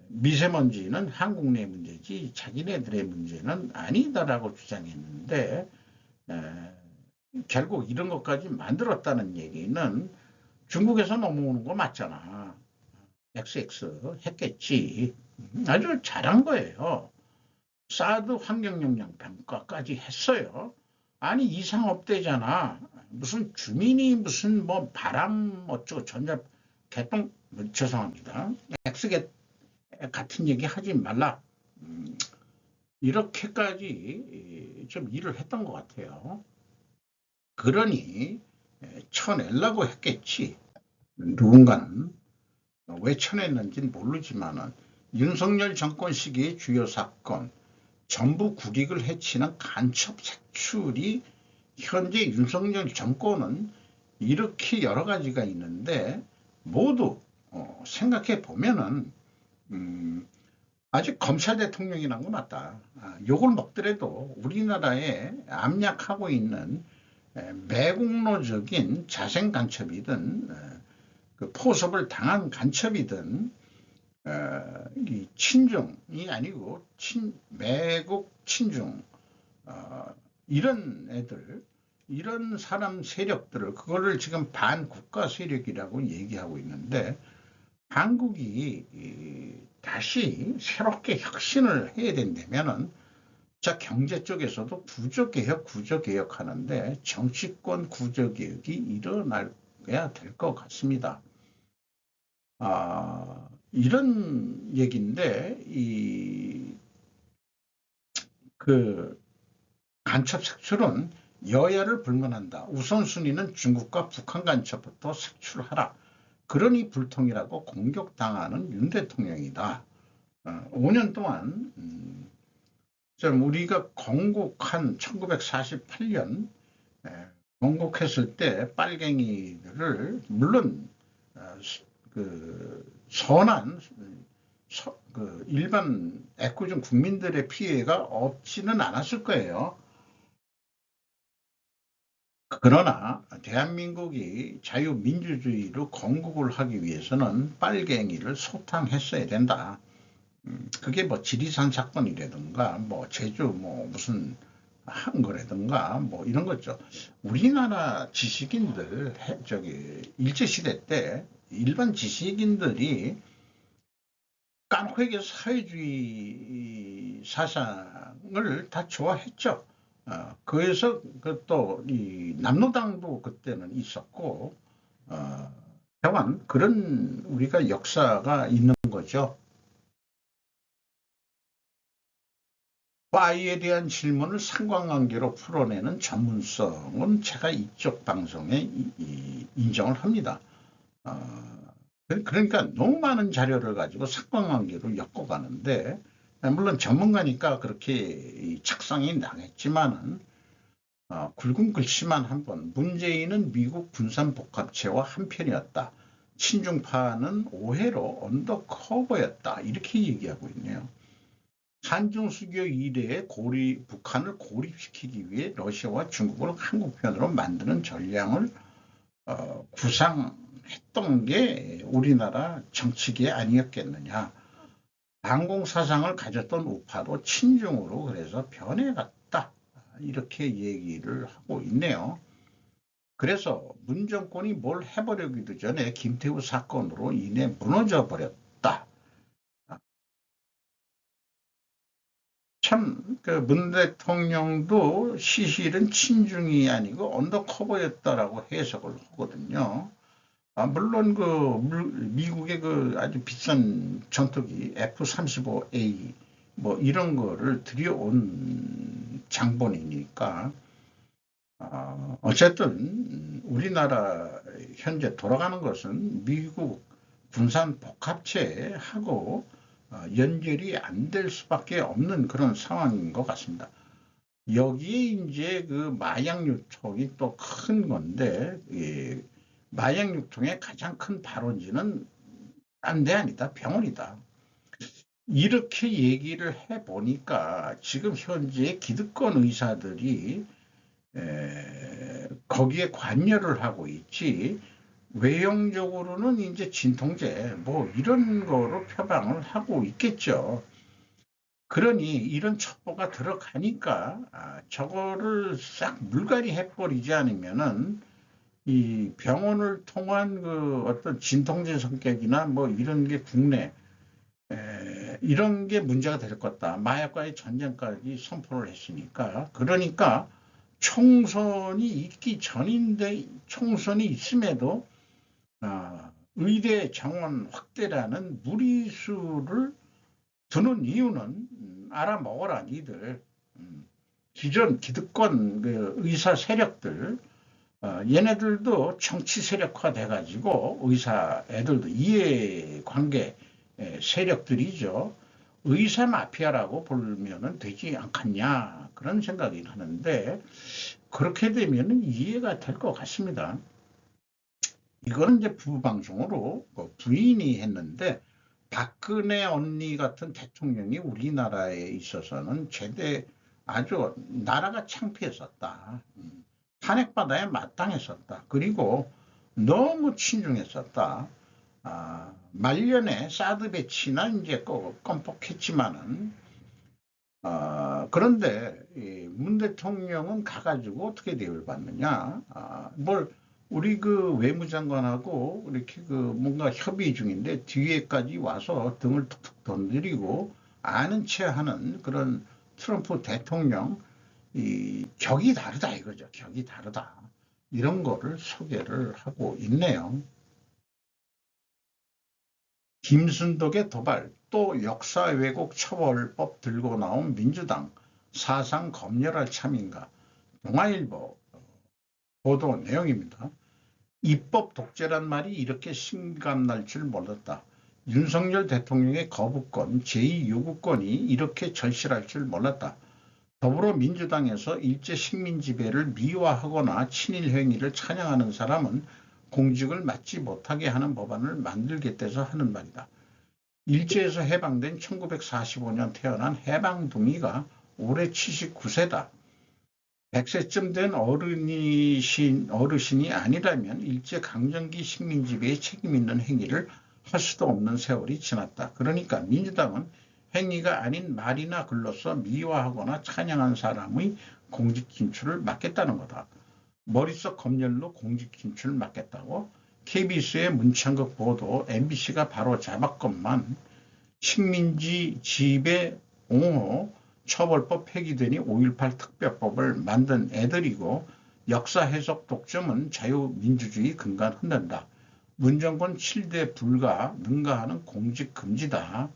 Speaker 1: 미세먼지는 한국 내 문제지 자기네들의 문제는 아니다라고 주장했는데 결국 이런 것까지 만들었다는 얘기는 중국에서 넘어오는 거 맞잖아. XX 했겠지. 아주 잘한 거예요. 사드 환경영향 평가까지 했어요. 아니 이상 없대잖아. 무슨 주민이 무슨 뭐 바람 어쩌고 전자 개똥 죄송합니다. X 같은 얘기 하지 말라. 이렇게까지 좀 일을 했던 것 같아요. 그러니 쳐내려고 했겠지. 누군가는 왜 쳐냈는지는 모르지만은 윤석열 정권 시기의 주요 사건 전부 국익을 해치는 간첩 색출이 현재 윤석열 정권은 이렇게 여러 가지가 있는데 모두 생각해 보면은 아직 검찰 대통령이란 거 맞다. 욕을 먹더라도 우리나라에 압력하고 있는 매국노적인 자생 간첩이든 그 포섭을 당한 간첩이든 이 친중이 아니고 매국 친중 이런 애들 이런 사람 세력들을 그거를 지금 반국가 세력이라고 얘기하고 있는데 한국이 다시 새롭게 혁신을 해야 된다면은 자 경제 쪽에서도 구조개혁 하는데 정치권 구조개혁이 일어나야 될 것 같습니다. 이런 얘기인데 그 간첩 색출은 여야를 불문한다. 우선순위는 중국과 북한 간첩부터 색출하라. 그러니 불통이라고 공격당하는 윤 대통령이다. 5년 동안 우리가 건국한 1948년 건국했을 때 빨갱이들을 물론 그 선한 그 일반 애꿎은 국민들의 피해가 없지는 않았을 거예요. 그러나 대한민국이 자유민주주의로 건국을 하기 위해서는 빨갱이를 소탕했어야 된다. 그게 뭐 지리산 사건이라든가 뭐 제주 뭐 무슨 한 거라든가 뭐 이런 거죠. 우리나라 지식인들 저기 일제시대 때 일반 지식인들이 깡패에게 사회주의 사상을 다 좋아했죠. 그래서 또 이 남로당도 그때는 있었고 다만 그런 우리가 역사가 있는 거죠. Y에 대한 질문을 상관관계로 풀어내는 전문성은 제가 이쪽 방송에 인정을 합니다. 그러니까 너무 많은 자료를 가지고 상관관계로 엮어가는데 물론 전문가니까 그렇게 착상이 나겠지만은 굵은 글씨만 한 번 문재인은 미국 군산복합체와 한편이었다. 친중파는 오해로 언더커버였다. 이렇게 얘기하고 있네요. 한중수교 이래에 북한을 고립시키기 위해 러시아와 중국을 한국편으로 만드는 전략을 구상했던 게 우리나라 정치계 아니었겠느냐. 반공사상을 가졌던 우파도 친중으로 그래서 변해갔다. 이렇게 얘기를 하고 있네요. 그래서 문 정권이 뭘 해버리기도 전에 김태우 사건으로 인해 무너져 버렸다. 참, 문 대통령도 시실은 친중이 아니고 언더커버였다라고 해석을 하거든요. 물론 미국의 아주 비싼 전투기 F-35A 뭐 이런 거를 들여온 장본이니까 어쨌든 우리나라 현재 돌아가는 것은 미국 군산 복합체하고 연결이 안 될 수밖에 없는 그런 상황인 것 같습니다. 여기에 이제 마약 유통이 또 큰 건데 마약 유통의 가장 큰 발원지는 딴 데 아니다, 병원이다. 이렇게 얘기를 해보니까 지금 현재 기득권 의사들이 거기에 관여를 하고 있지 외형적으로는 이제 진통제 뭐 이런 거로 표방을 하고 있겠죠. 그러니 이런 첩보가 들어가니까 저거를 싹 물갈이 해버리지 않으면은 이 병원을 통한 어떤 진통제 성격이나 뭐 이런 게 국내 이런 게 문제가 될 것 같다. 마약과의 전쟁까지 선포를 했으니까 그러니까 총선이 있기 전인데 총선이 있음에도 의대 정원 확대라는 무리수를 두는 이유는 알아먹어라 니들. 기존 기득권 의사 세력들 얘네들도 정치 세력화 돼가지고 의사 애들도 이해관계 세력들이죠. 의사 마피아라고 보면 되지 않겠냐 그런 생각이 하는데 그렇게 되면 이해가 될 것 같습니다. 이거는 이제 부방송으로 부인이 했는데 박근혜 언니 같은 대통령이 우리나라에 있어서는 아주 나라가 창피했었다. 탄핵받아야 마땅했었다. 그리고 너무 친중했었다. 말년에 사드 배치나 이제 껌뻑했지만은 그런데 문 대통령은 가가지고 어떻게 대우를 받느냐? 우리 외무장관하고 이렇게 뭔가 협의 중인데 뒤에까지 와서 등을 툭툭 건드리고 아는 체 하는 그런 트럼프 대통령 격이 다르다 이거죠. 격이 다르다. 이런 거를 소개를 하고 있네요. 김순덕의 도발, 또 역사 왜곡 처벌법 들고 나온 민주당, 사상 검열할 참인가. 동아일보 보도 내용입니다. 입법 독재란 말이 이렇게 심감날 줄 몰랐다. 윤석열 대통령의 거부권, 제2 요구권이 이렇게 절실할 줄 몰랐다. 더불어민주당에서 일제 식민 지배를 미화하거나 친일 행위를 찬양하는 사람은 공직을 맡지 못하게 하는 법안을 만들겠다서 하는 말이다. 일제에서 해방된 1945년 태어난 해방둥이가 올해 79세다. 100세쯤 된 어르신이 아니라면 일제강점기 식민지배에 책임 있는 행위를 할 수도 없는 세월이 지났다. 그러니까 민주당은 행위가 아닌 말이나 글로써 미화하거나 찬양한 사람의 공직 진출을 막겠다는 거다. 머릿속 검열로 공직 진출을 막겠다고? KBS의 문창극 보도, MBC가 바로 잡았건만 식민지 지배 옹호 처벌법 폐기되니 5.18 특별법을 만든 애들이고 역사 해석 독점은 자유민주주의 근간 흔든다. 문정권 7대 불가 능가하는 공직 금지다.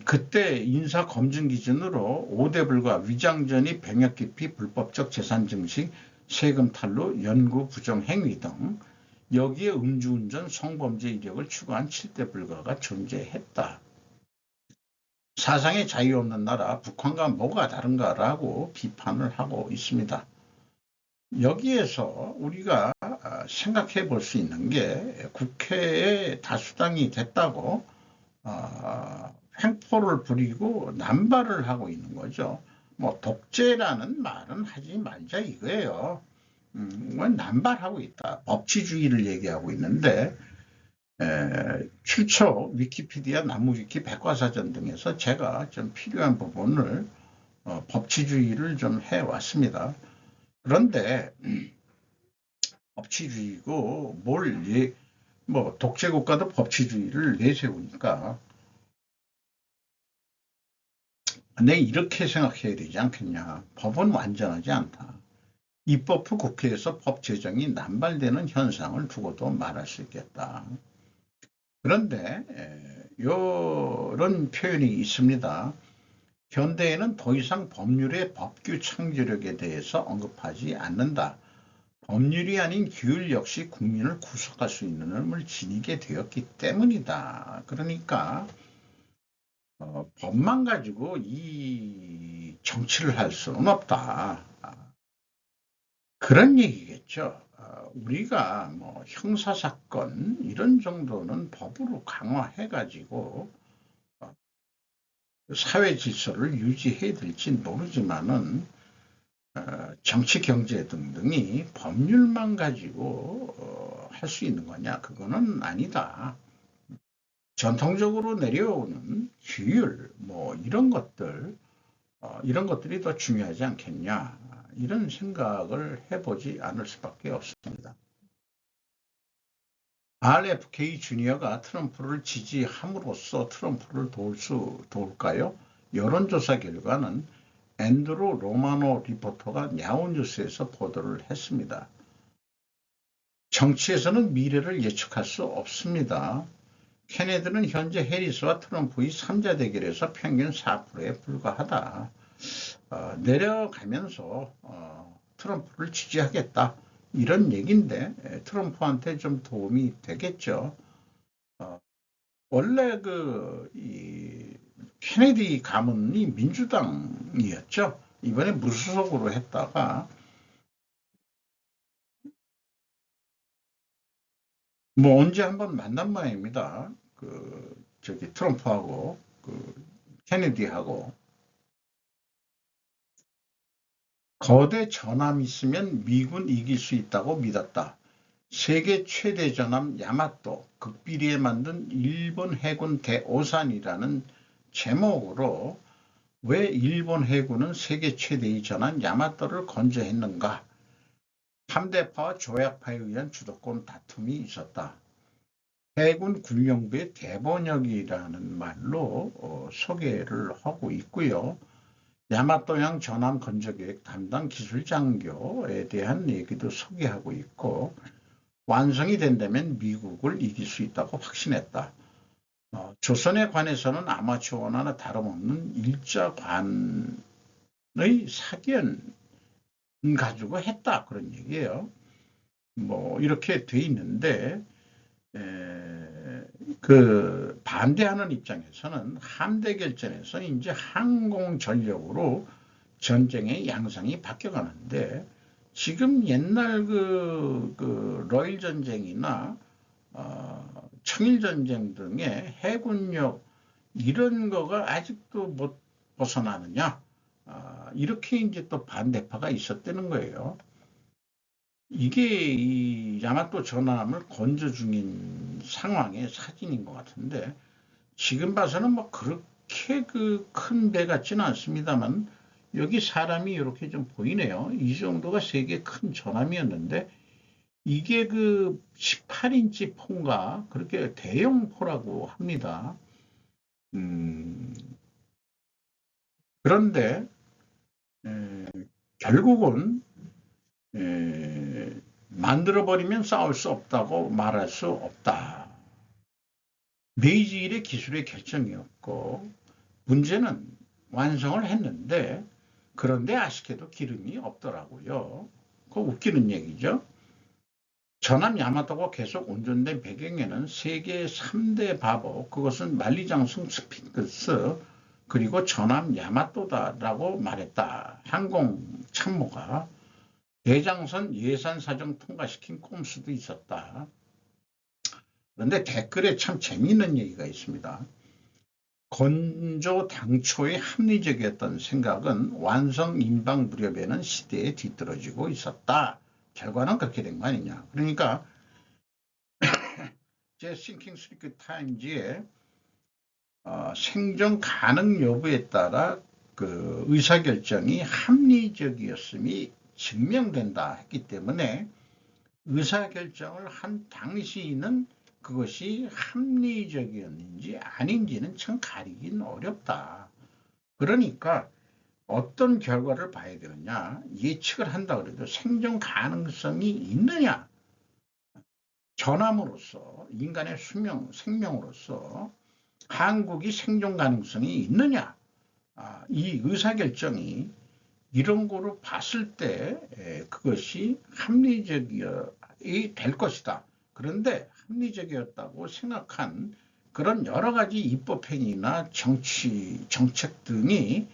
Speaker 1: 그때 인사 검증 기준으로 5대 불가 위장전입 병역 기피 불법적 재산 증식 세금 탈루 연구 부정 행위 등 여기에 음주운전 성범죄 이력을 추구한 7대 불가가 존재했다. 사상의 자유 없는 나라 북한과 뭐가 다른가라고 비판을 하고 있습니다. 여기에서 우리가 생각해 볼 수 있는 게 국회에 다수당이 됐다고 횡포를 부리고 남발을 하고 있는 거죠. 뭐 독재라는 말은 하지 말자 이거예요. 남발하고 있다. 법치주의를 얘기하고 있는데 출처 위키피디아 나무위키 백과사전 등에서 제가 좀 필요한 부분을 법치주의를 좀 해왔습니다. 그런데 법치주의고 뭐 독재국가도 법치주의를 내세우니까 내 이렇게 생각해야 되지 않겠냐. 법은 완전하지 않다. 입법부 국회에서 법 제정이 남발되는 현상을 두고도 말할 수 있겠다. 그런데 이런 표현이 있습니다. 현대에는 더 이상 법률의 법규 창조력에 대해서 언급하지 않는다. 법률이 아닌 규율 역시 국민을 구속할 수 있는 힘을 지니게 되었기 때문이다. 그러니까 법만 가지고 이 정치를 할 수는 없다. 그런 얘기겠죠. 우리가 뭐 형사사건 이런 정도는 법으로 강화해가지고 사회 질서를 유지해야 될지 모르지만은 정치, 경제 등등이 법률만 가지고 할 수 있는 거냐? 그거는 아니다. 전통적으로 내려오는 규율, 뭐 이런 것들이 더 중요하지 않겠냐? 이런 생각을 해보지 않을 수밖에 없습니다. RFK 주니어가 트럼프를 지지함으로써 트럼프를 도울까요? 여론조사 결과는 앤드루 로마노 리포터가 야후뉴스에서 보도를 했습니다. 정치에서는 미래를 예측할 수 없습니다. 케네디는 현재 해리스와 트럼프의 3자 대결에서 평균 4%에 불과하다. 내려가면서 트럼프를 지지하겠다. 이런 얘기인데 트럼프한테 좀 도움이 되겠죠. 원래 케네디 가문이 민주당이었죠. 이번에 무소속으로 했다가 뭐 언제 한번 만난 모양입니다. 트럼프하고 케네디하고 거대 전함 있으면 미군 이길 수 있다고 믿었다. 세계 최대 전함 야마토 극비리에 만든 일본 해군 대오산이라는 제목으로 왜 일본 해군은 세계 최대의 전함 야마토를 건조했는가? 함대파와 조약파에 의한 주도권 다툼이 있었다. 해군 군령부의 대번역이라는 말로 소개를 하고 있고요. 야마토형 전함 건조계획 담당 기술장교에 대한 얘기도 소개하고 있고 완성이 된다면 미국을 이길 수 있다고 확신했다. 조선에 관해서는 아마추어나 다름없는 일자관의 사견 가지고 했다 그런 얘기예요. 뭐 이렇게 돼 있는데 그 반대하는 입장에서는 함대 결전에서 이제 항공 전력으로 전쟁의 양상이 바뀌어가는데 지금 옛날 그 러일 전쟁이나 청일 전쟁 등의 해군력 이런 거가 아직도 못 벗어나느냐 이렇게 이제 또 반대파가 있었다는 거예요. 이게 이 야마토 전함을 건조 중인 상황의 사진인 것 같은데 지금 봐서는 뭐 그렇게 그 큰 배 같지는 않습니다만 여기 사람이 이렇게 좀 보이네요. 이 정도가 세계 큰 전함이었는데 이게 그 18인치 포인가 그렇게 대형 포라고 합니다. 그런데 결국은 만들어버리면 싸울 수 없다고 말할 수 없다. 메이지 1의 기술의 결정이었고 문제는 완성을 했는데 그런데 아쉽게도 기름이 없더라고요. 그거 웃기는 얘기죠. 전함 야마토가 계속 온전된 배경에는 세계 3대 바보 그것은 만리장성 스핑크스 그리고 전함 야마토다라고 말했다. 항공 참모가 대장선 예산 사정 통과시킨 꼼수도 있었다. 그런데 댓글에 참 재미있는 얘기가 있습니다. 건조 당초의 합리적이었던 생각은 완성 임박 무렵에는 시대에 뒤떨어지고 있었다. 결과는 그렇게 된 거 아니냐. 그러니까 제 싱킹 스리크 타임즈에 생존 가능 여부에 따라 그 의사결정이 합리적이었음이 증명된다 했기 때문에 의사결정을 한 당시는 그것이 합리적이었는지 아닌지는 참 가리긴 어렵다. 그러니까 어떤 결과를 봐야 되느냐 예측을 한다 그래도 생존 가능성이 있느냐 전함으로서 인간의 생명으로서 한국이 생존 가능성이 있느냐 이 의사결정이 이런 거로 봤을 때 그것이 합리적이 될 것이다. 그런데 합리적이었다고 생각한 그런 여러 가지 입법행위나 정책 등이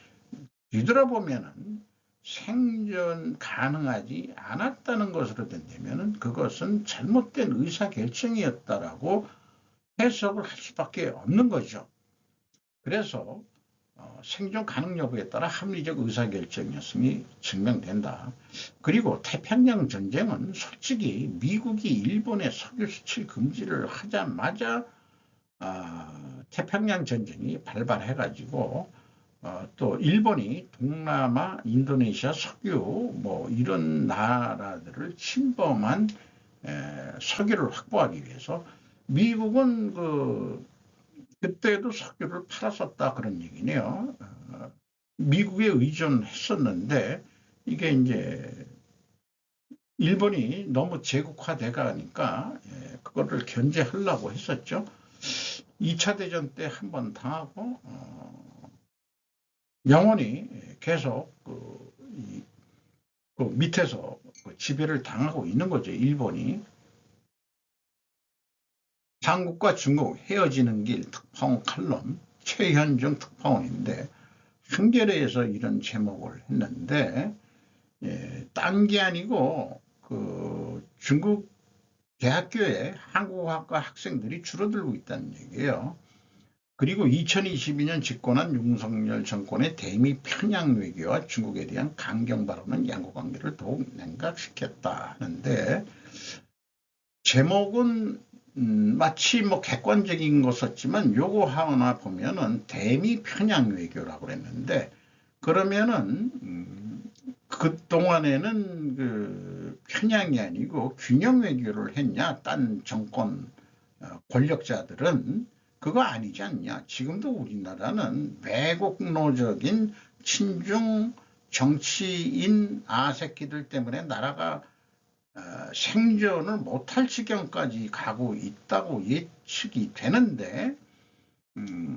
Speaker 1: 뒤돌아보면은 생존 가능하지 않았다는 것으로 된다면 그것은 잘못된 의사결정이었다라고 해석을 할 수밖에 없는 거죠. 그래서 생존 가능 여부에 따라 합리적 의사결정이었음이 증명된다. 그리고 태평양 전쟁은 솔직히 미국이 일본의 석유 수출 금지를 하자마자 태평양 전쟁이 발발해가지고 또 일본이 동남아, 인도네시아, 석유 뭐 이런 나라들을 침범한 석유를 확보하기 위해서 미국은 그때도 석유를 팔았었다 그런 얘기네요. 미국에 의존했었는데 이게 이제 일본이 너무 제국화돼 가니까 그거를 견제하려고 했었죠. 2차 대전 때 한 번 당하고 영원히 계속 그 밑에서 지배를 당하고 있는 거죠. 일본이. 한국과 중국 헤어지는 길 특파원 칼럼 최현중 특파원인데 한겨레에서 이런 제목을 했는데 딴 게 아니고 그 중국 대학교에 한국학과 학생들이 줄어들고 있다는 얘기예요. 그리고 2022년 집권한 윤석열 정권의 대미 편향 외교와 중국에 대한 강경 발언은 양국관계를 더욱 냉각시켰다 하는데 제목은 마치 뭐 객관적인 것 같지만 요거 하나 보면은 대미 편향 외교라고 그랬는데 그러면은 그동안에는 그 편향이 아니고 균형 외교를 했냐 딴 정권 권력자들은 그거 아니지 않냐. 지금도 우리나라는 매국노적인 친중 정치인 아새끼들 때문에 나라가 생존을 못할 지경까지 가고 있다고 예측이 되는데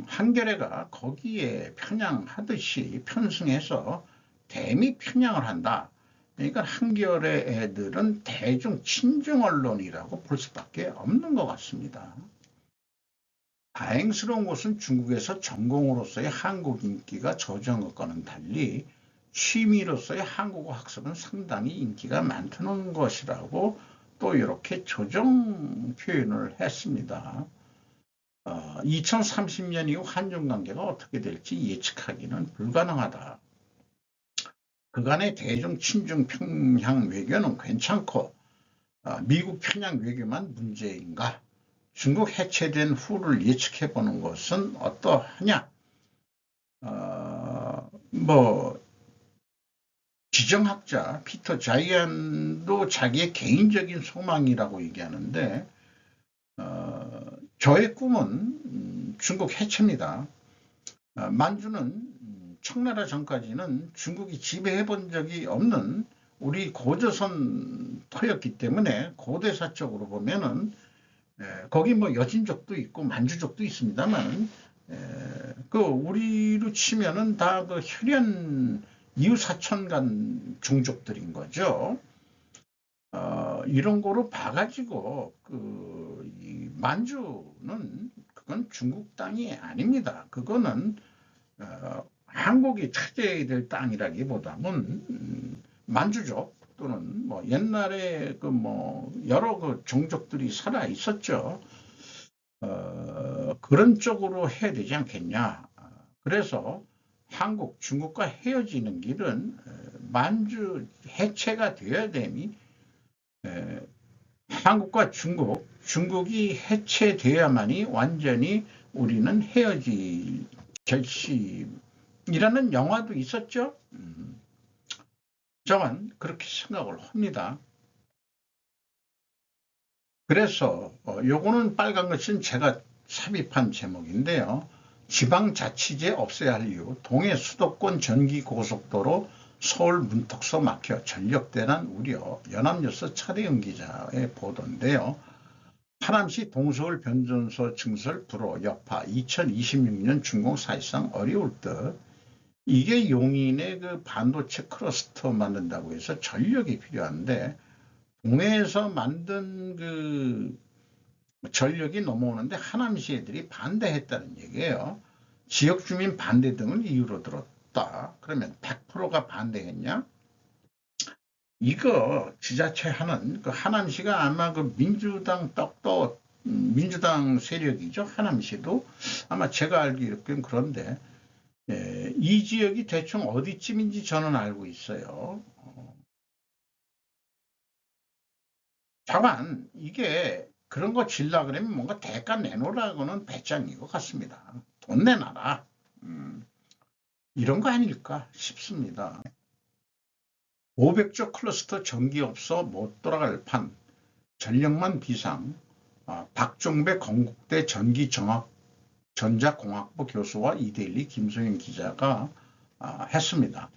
Speaker 1: 한겨레가 거기에 편향하듯이 편승해서 대미 편향을 한다. 그러니까 한겨레 애들은 대중 친중 언론이라고 볼 수밖에 없는 것 같습니다. 다행스러운 것은 중국에서 전공으로서의 한국 인기가 저조한 것과는 달리 취미로서의 한국어 학습은 상당히 인기가 많다는 것이라고 또 이렇게 조정 표현을 했습니다. 2030년 이후 한중 관계가 어떻게 될지 예측하기는 불가능하다. 그간의 대중 친중 평양 외교는 괜찮고 미국 편향 외교만 문제인가? 중국 해체된 후를 예측해보는 것은 어떠하냐? 뭐 지정학자 피터 자이언도 자기의 개인적인 소망이라고 얘기하는데 저의 꿈은 중국 해체입니다. 만주는 청나라 전까지는 중국이 지배해 본 적이 없는 우리 고조선 터였기 때문에 고대사적으로 보면은 거기 뭐 여진족도 있고 만주족도 있습니다만 그 우리로 치면은 다 그 혈연 이웃사촌간 종족들인 거죠. 이런 거로 봐가지고 이 만주는 그건 중국 땅이 아닙니다. 그거는 한국이 차지해야 될 땅이라기보다는 만주족 또는 뭐 옛날에 그 뭐 여러 그 종족들이 살아 있었죠. 그런 쪽으로 해야 되지 않겠냐. 그래서 한국, 중국과 헤어지는 길은 만주 해체가 되어야 되니 한국과 중국, 중국이 해체되어야만이 완전히 우리는 헤어질 결심이라는 영화도 있었죠. 저는 그렇게 생각을 합니다. 그래서 요거는 빨간 것은 제가 삽입한 제목인데요. 지방자치제 없애야 할 이유, 동해 수도권 전기고속도로 서울 문턱서 막혀 전력대란 우려, 연합뉴스 차대영 기자의 보도인데요. 하남시 동서울 변전소 증설 불호 여파 2026년 준공 사실상 어려울 듯. 이게 용인의 그 반도체 클러스터 만든다고 해서 전력이 필요한데 동해에서 만든 그 전력이 넘어오는데 하남시 애들이 반대했다는 얘기예요. 지역 주민 반대 등을 이유로 들었다. 그러면 100%가 반대했냐? 이거 지자체 하는 그 하남시가 아마 그 민주당 떡도 민주당 세력이죠. 하남시도 아마 제가 알기로는 그런데 이 지역이 대충 어디쯤인지 저는 알고 있어요. 다만 이게 그런 거 질라 그러면 뭔가 대가 내놓으라고는 배짱인 것 같습니다. 돈 내놔라. 이런 거 아닐까 싶습니다. 500조 클러스터 전기 없어 못 돌아갈 판, 전력만 비상, 박종배 건국대 전자공학부 교수와 이데일리 김소영 기자가 했습니다.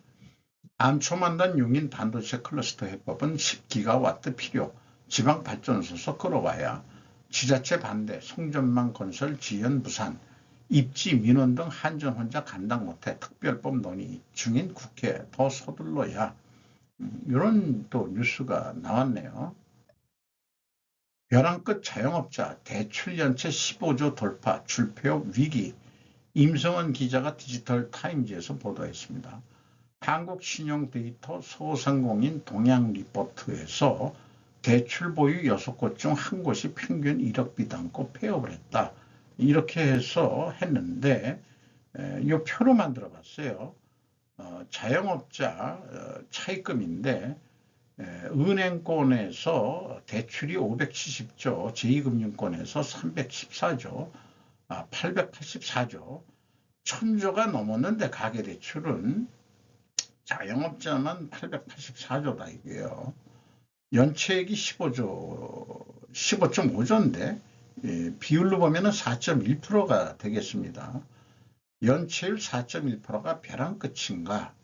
Speaker 1: 안초만단 용인 반도체 클러스터 해법은 10기가와트 필요, 지방발전소서 끌어와야 지자체 반대, 송전망 건설 지연 부산, 입지 민원 등 한전 혼자 감당 못해 특별법 논의 중인 국회 더 서둘러야 이런 또 뉴스가 나왔네요. 벼랑 끝 자영업자 대출 연체 15조 돌파 줄폐업 위기 임성원 기자가 디지털 타임즈에서 보도했습니다. 한국신용데이터 소상공인 동향 리포트에서 대출 보유 6곳 중 한 곳이 평균 1억 비담고 폐업을 했다. 이렇게 해서 했는데 이 표로 만들어 봤어요. 자영업자 차입금인데 은행권에서 대출이 570조, 제2금융권에서 314조, 884조, 1000조가 넘었는데 가계대출은 자영업자만 884조다 이게요. 연체액이 15.5조인데 비율로 보면 4.1%가 되겠습니다. 연체율 4.1%가 벼랑 끝인가?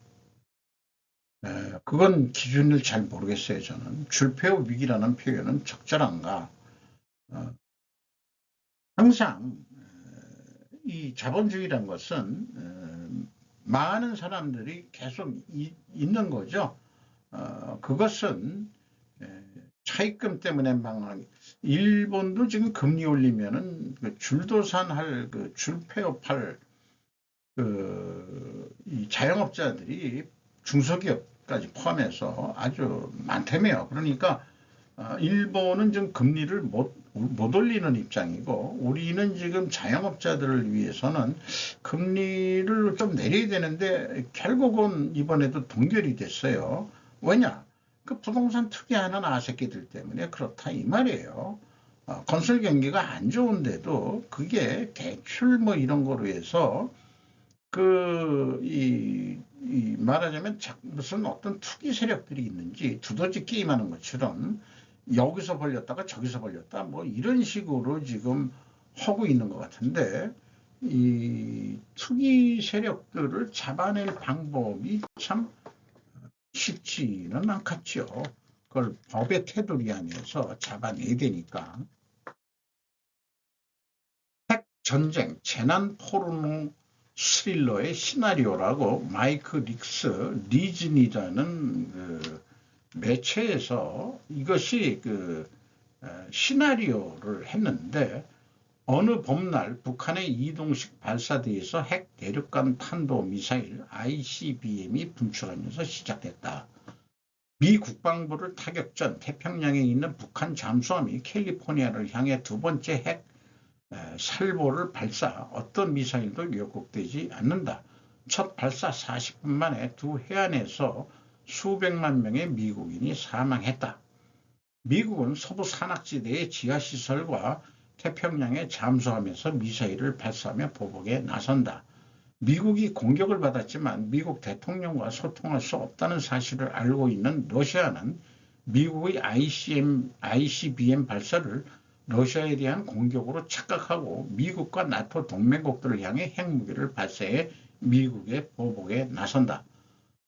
Speaker 1: 그건 기준을 잘 모르겠어요. 저는 줄폐업 위기라는 표현은 적절한가? 항상 이 자본주의란 것은 많은 사람들이 계속 있는 거죠. 그것은 차입금 때문에 망한 일본도 지금 금리 올리면은 그 줄도산할 그 줄폐업할 이 자영업자들이 중소기업까지 포함해서 아주 많다며요. 그러니까 일본은 지금 금리를 못 올리는 입장이고 우리는 지금 자영업자들을 위해서는 금리를 좀 내려야 되는데 결국은 이번에도 동결이 됐어요. 왜냐? 그 부동산 투기하는 아새끼들 때문에 그렇다 이 말이에요. 건설 경기가 안 좋은데도 그게 대출 뭐 이런 거로 해서 말하자면 무슨 어떤 투기 세력들이 있는지 두더지 게임하는 것처럼 여기서 벌렸다가 저기서 벌렸다 뭐 이런 식으로 지금 하고 있는 것 같은데 이 투기 세력들을 잡아낼 방법이 참 쉽지는 않겠죠. 그걸 법의 테두리 안에서 잡아내야 되니까. 핵 전쟁, 재난 포르노 스릴러의 시나리오라고 마이크 리즌이라는 그 매체에서 이것이 그 시나리오를 했는데 어느 봄날 북한의 이동식 발사대에서 핵 대륙간 탄도 미사일 ICBM이 분출하면서 시작됐다. 미 국방부를 타격 전 태평양에 있는 북한 잠수함이 캘리포니아를 향해 두 번째 핵 살보를 발사, 어떤 미사일도 요격되지 않는다. 첫 발사 40분 만에 두 해안에서 수백만 명의 미국인이 사망했다. 미국은 서부 산악지대의 지하시설과 태평양의 잠수함에서 미사일을 발사하며 보복에 나선다. 미국이 공격을 받았지만 미국 대통령과 소통할 수 없다는 사실을 알고 있는 러시아는 미국의 ICBM 발사를 러시아에 대한 공격으로 착각하고 미국과 나토 동맹국들을 향해 핵무기를 발사해 미국의 보복에 나선다.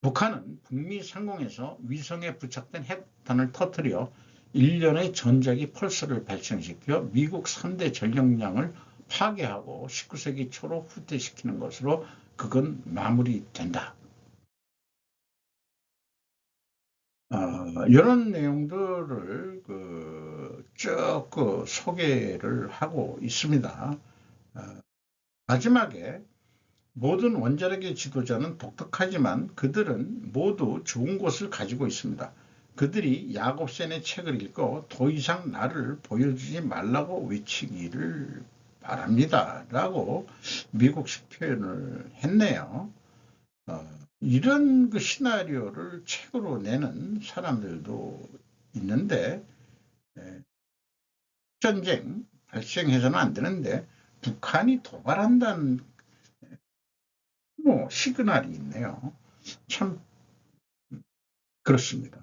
Speaker 1: 북한은 북미 상공에서 위성에 부착된 핵탄을 터뜨려 일련의 전자기 펄스를 발생시켜 미국 3대 전력량을 파괴하고 19세기 초로 후퇴시키는 것으로 그건 마무리된다. 이런 내용들을 쭉 소개를 하고 있습니다. 마지막에 모든 원자력의 지도자는 독특하지만 그들은 모두 좋은 것을 가지고 있습니다. 그들이 야곱센의 책을 읽고 더 이상 나를 보여주지 말라고 외치기를 바랍니다. 라고 미국식 표현을 했네요. 이런 그 시나리오를 책으로 내는 사람들도 있는데 전쟁 발생해서는 안 되는데 북한이 도발한다는 시그널이 있네요. 참 그렇습니다.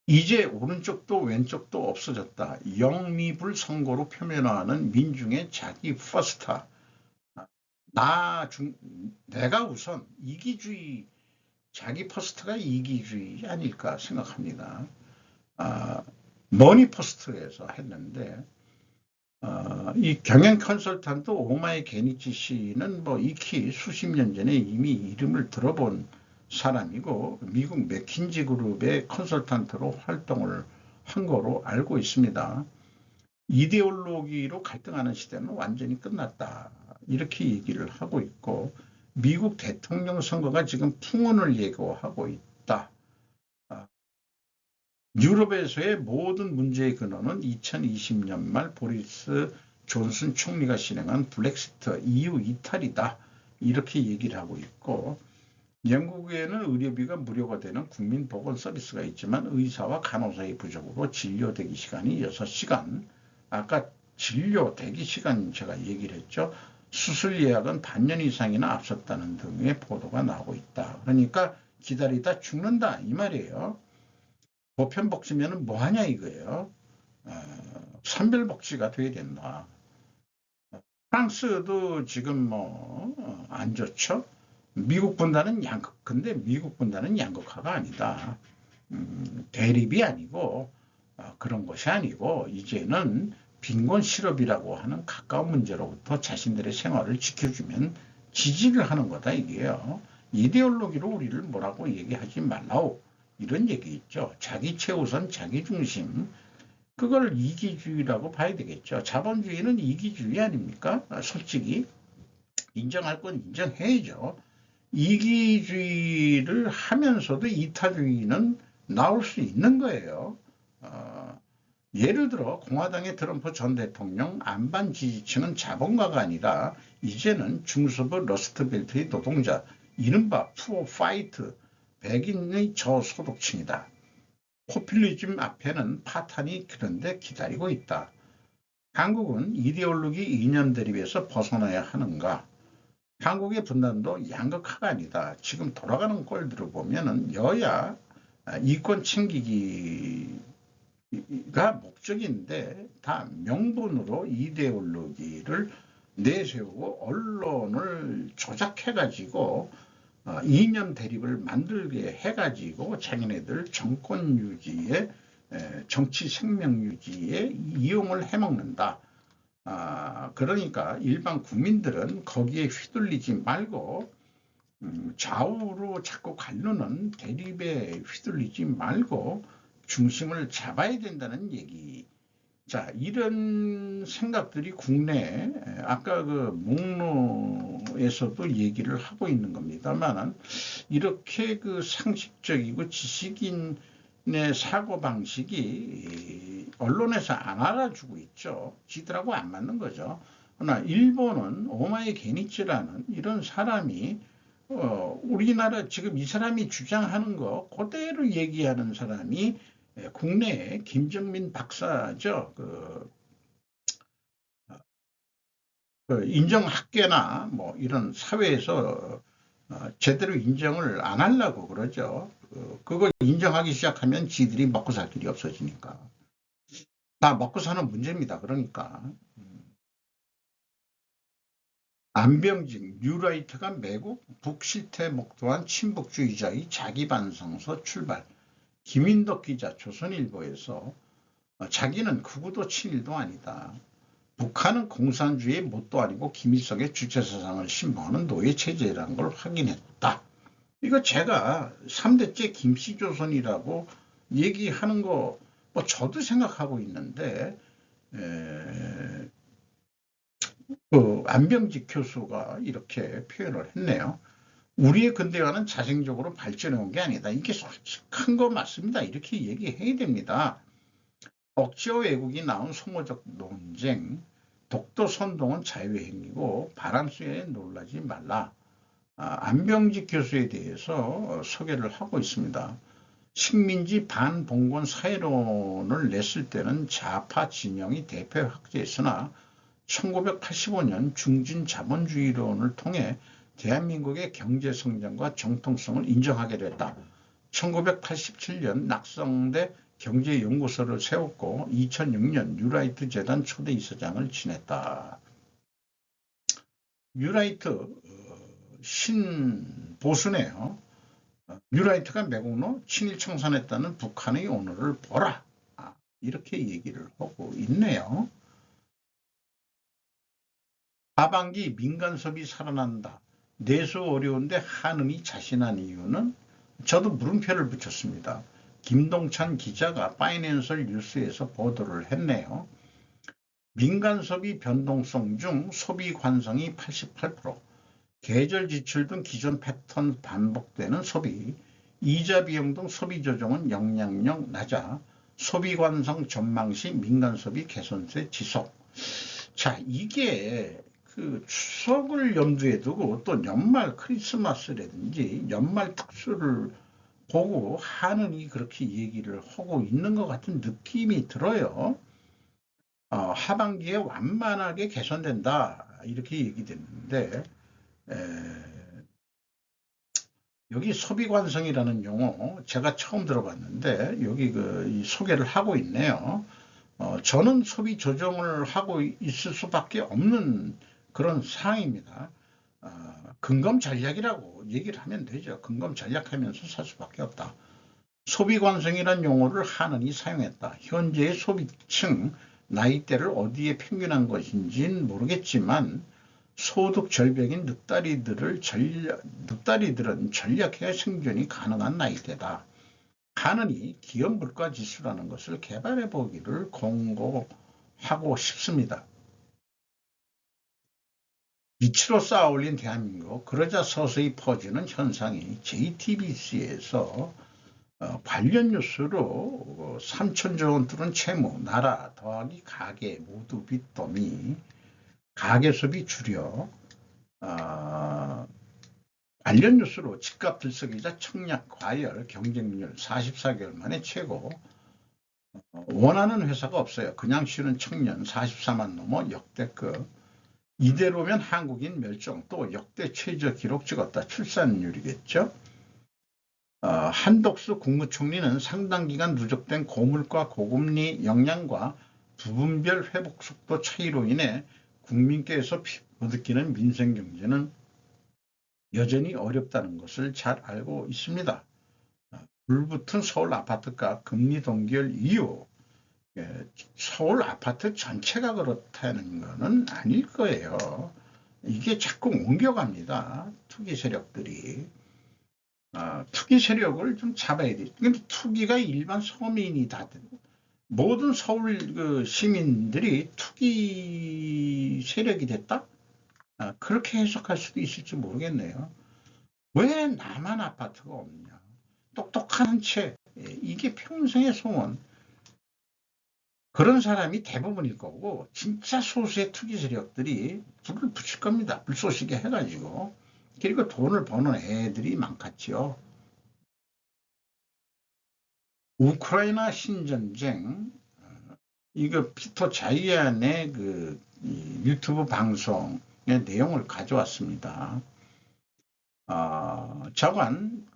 Speaker 1: 이제 오른쪽도 왼쪽도 없어졌다. 영미불 선거로 표면화하는 민중의 자기 퍼스트. 내가 우선 이기주의, 자기 퍼스트가 이기주의 아닐까 생각합니다. 머니 퍼스트에서 했는데 이 경영 컨설턴트 오마이 게니치 씨는 익히 수십 년 전에 이미 이름을 들어본 사람이고 미국 맥킨지 그룹의 컨설턴트로 활동을 한 거로 알고 있습니다. 이데올로기로 갈등하는 시대는 완전히 끝났다. 이렇게 얘기를 하고 있고 미국 대통령 선거가 지금 풍운을 예고하고 있다. 유럽에서의 모든 문제의 근원은 2020년 말 보리스 존슨 총리가 진행한 브렉시트 EU 이탈이다. 이렇게 얘기를 하고 있고 영국에는 의료비가 무료가 되는 국민보건 서비스가 있지만 의사와 간호사의 부족으로 진료 대기 시간이 6시간. 아까 진료 대기 시간 제가 얘기를 했죠. 수술 예약은 반년 이상이나 앞섰다는 등의 보도가 나오고 있다. 그러니까 기다리다 죽는다 이 말이에요. 보편복지면 뭐하냐 이거예요. 선별복지가 돼야 된다. 프랑스도 지금 안 좋죠. 미국 분단은 근데 미국 분단은 양극화가 아니다. 대립이 아니고 그런 것이 아니고 이제는 빈곤 실업이라고 하는 가까운 문제로부터 자신들의 생활을 지켜주면 지지를 하는 거다 이게요. 이데올로기로 우리를 뭐라고 얘기하지 말라오. 이런 얘기 있죠. 자기 최우선, 자기 중심. 그걸 이기주의라고 봐야 되겠죠. 자본주의는 이기주의 아닙니까? 솔직히 인정할 건 인정해야죠. 이기주의를 하면서도 이타주의는 나올 수 있는 거예요. 예를 들어 공화당의 트럼프 전 대통령 안반 지지층은 자본가가 아니라 이제는 중소부 러스트벨트의 노동자, 이른바 푸어 파이트, 백인의 저소득층이다. 포퓰리즘 앞에는 파탄이 그런데 기다리고 있다. 한국은 이데올로기 이념 대립에서 벗어나야 하는가? 한국의 분단도 양극화가 아니다. 지금 돌아가는 꼴들을 보면은 여야 이권 챙기기가 목적인데 다 명분으로 이데올로기를 내세우고 언론을 조작해가지고 이념 대립을 만들게 해가지고 자기네들 정권 유지에 정치 생명 유지에 이용을 해먹는다. 그러니까 일반 국민들은 거기에 휘둘리지 말고 좌우로 자꾸 갈르는 대립에 휘둘리지 말고 중심을 잡아야 된다는 얘기. 자, 이런 생각들이 국내 아까 그 목로에서도 얘기를 하고 있는 겁니다만 이렇게 그 상식적이고 지식인의 사고방식이 언론에서 안 알아주고 있죠. 지들하고 안 맞는 거죠. 그러나 일본은 오마이 게니츠라는 이런 사람이 우리나라 지금 이 사람이 주장하는 거 그대로 얘기하는 사람이 국내에 김정민 박사죠. 그 인정학계나 뭐 이런 사회에서 제대로 인정을 안 하려고 그러죠. 그걸 인정하기 시작하면 지들이 먹고 살 길이 없어지니까. 다 먹고 사는 문제입니다. 그러니까. 안병진, 뉴라이트가 매국 북실태 목도한 친북주의자의 자기반성서 출발. 김인덕 기자 조선일보에서 자기는 극우도 친일도 아니다. 북한은 공산주의의 못도 아니고 김일성의 주체사상을 신봉하는 노예체제라는 걸 확인했다. 이거 제가 3대째 김씨조선이라고 얘기하는 거 뭐 저도 생각하고 있는데 그 안병직 교수가 이렇게 표현을 했네요. 우리의 근대화는 자생적으로 발전해 온 게 아니다. 이게 솔직한 거 맞습니다. 이렇게 얘기해야 됩니다. 억지와 왜곡이 나온 소모적 논쟁, 독도 선동은 자유의 행위고 바람수에 놀라지 말라. 안병직 교수에 대해서 소개를 하고 있습니다. 식민지 반봉건 사회론을 냈을 때는 좌파 진영이 대표 확대했으나 1985년 중진 자본주의론을 통해 대한민국의 경제성장과 정통성을 인정하게 됐다. 1987년 낙성대 경제연구소를 세웠고 2006년 뉴라이트 재단 초대 이사장을 지냈다. 뉴라이트 신보수네요. 뉴라이트가 매국노 친일 청산했다는 북한의 오늘을 보라. 이렇게 얘기를 하고 있네요. 하반기 민간섭이 살아난다. 내수 어려운데 한은이 자신한 이유는 저도 물음표를 붙였습니다. 김동찬 기자가 파이낸셜 뉴스에서 보도를 했네요. 민간소비 변동성 중 소비 관성이 88%, 계절 지출 등 기존 패턴 반복되는 소비, 이자 비용 등 소비 조정은 영향력 낮아 소비 관성 전망 시 민간 소비 개선세 지속. 자, 이게 그 추석을 염두에 두고 또 연말 크리스마스라든지 연말 특수를 보고 한은이 그렇게 얘기를 하고 있는 것 같은 느낌이 들어요. 하반기에 완만하게 개선된다 이렇게 얘기됐는데 여기 소비관성이라는 용어 제가 처음 들어봤는데 여기 이 소개를 하고 있네요. 저는 소비 조정을 하고 있을 수밖에 없는 그런 상황입니다. 근검 전략이라고 얘기를 하면 되죠. 근검 전략하면서 살 수밖에 없다. 소비관성이라는 용어를 한은이 사용했다. 현재의 소비층 나이대를 어디에 평균한 것인지는 모르겠지만 소득 절벽인 늑다리들은 전략해야 생존이 가능한 나이대다. 하느니 기업 물가 지수라는 것을 개발해 보기를 공고하고 싶습니다. 이치로 쌓아 올린 대한민국, 그러자 서서히 퍼지는 현상이 JTBC에서 관련 뉴스로 3천조 원 뚫은 채무, 나라 더하기 가계 모두 빚더미, 가계소비 줄여 관련 뉴스로 집값 들썩이자 청약 과열, 경쟁률 44개월 만에 최고, 원하는 회사가 없어요. 그냥 쉬는 청년 44만 넘어 역대급, 이대로면 한국인 멸종, 또 역대 최저 기록 찍었다. 출산율이겠죠. 한덕수 국무총리는 상당 기간 누적된 고물가 고금리 영향과 부분별 회복 속도 차이로 인해 국민께서 못 느끼는 민생 경제는 여전히 어렵다는 것을 잘 알고 있습니다. 불붙은 서울 아파트값 금리 동결 이후 서울 아파트 전체가 그렇다는 것은 아닐 거예요. 이게 자꾸 옮겨갑니다. 투기 세력들이. 투기 세력을 좀 잡아야 돼. 근데 투기가 일반 서민이 다 모든 서울 시민들이 투기 세력이 됐다? 그렇게 해석할 수도 있을지 모르겠네요. 왜 나만 아파트가 없냐? 똑똑한 한 채, 이게 평생의 소원. 그런 사람이 대부분일 거고, 진짜 소수의 투기 세력들이 불을 붙일 겁니다. 불쏘시개 해가지고. 그리고 돈을 버는 애들이 많겠죠. 우크라이나 신전쟁, 이거 피터 자이안의 그 유튜브 방송의 내용을 가져왔습니다. 저건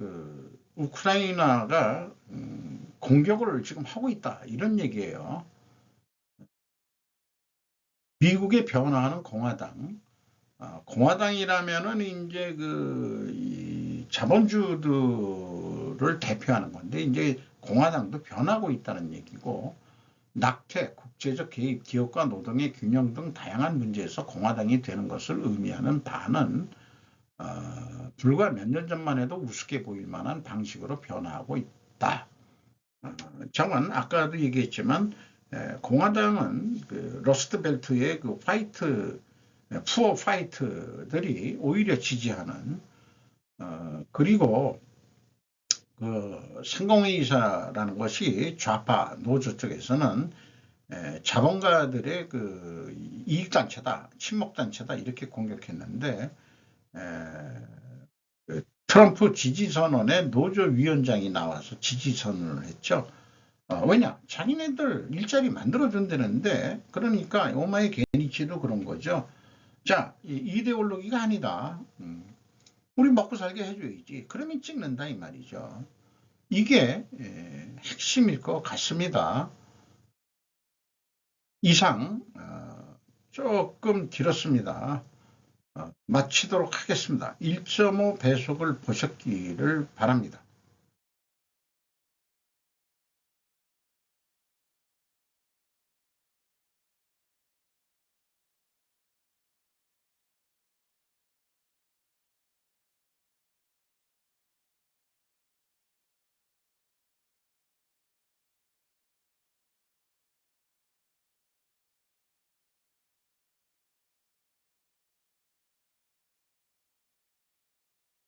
Speaker 1: 우크라이나가 공격을 지금 하고 있다, 이런 얘기예요. 미국의 변화하는 공화당, 공화당이라면은 이제 자본주들을 대표하는 건데, 이제 공화당도 변하고 있다는 얘기고, 낙태, 국제적 개입, 기업과 노동의 균형 등 다양한 문제에서 공화당이 되는 것을 의미하는 바는 불과 몇 년 전만 해도 우습게 보일 만한 방식으로 변화하고 있다. 저는 아까도 얘기했지만 공화당은 러스트벨트의 푸어 파이트들이 오히려 지지하는, 그리고 상공회의사라는 것이 좌파 노조 쪽에서는 자본가들의 이익단체다, 친목단체다, 이렇게 공격했는데, 트럼프 지지선언에 노조위원장이 나와서 지지선언을 했죠. 왜냐? 자기네들 일자리 만들어준다는데, 그러니까 오마이 게니치도 그런 거죠. 자, 이데올로기가 아니다. 우리 먹고 살게 해줘야지. 그러면 찍는다, 이 말이죠. 이게 핵심일 것 같습니다. 이상 조금 길었습니다. 마치도록 하겠습니다. 1.5 배속을 보셨기를 바랍니다.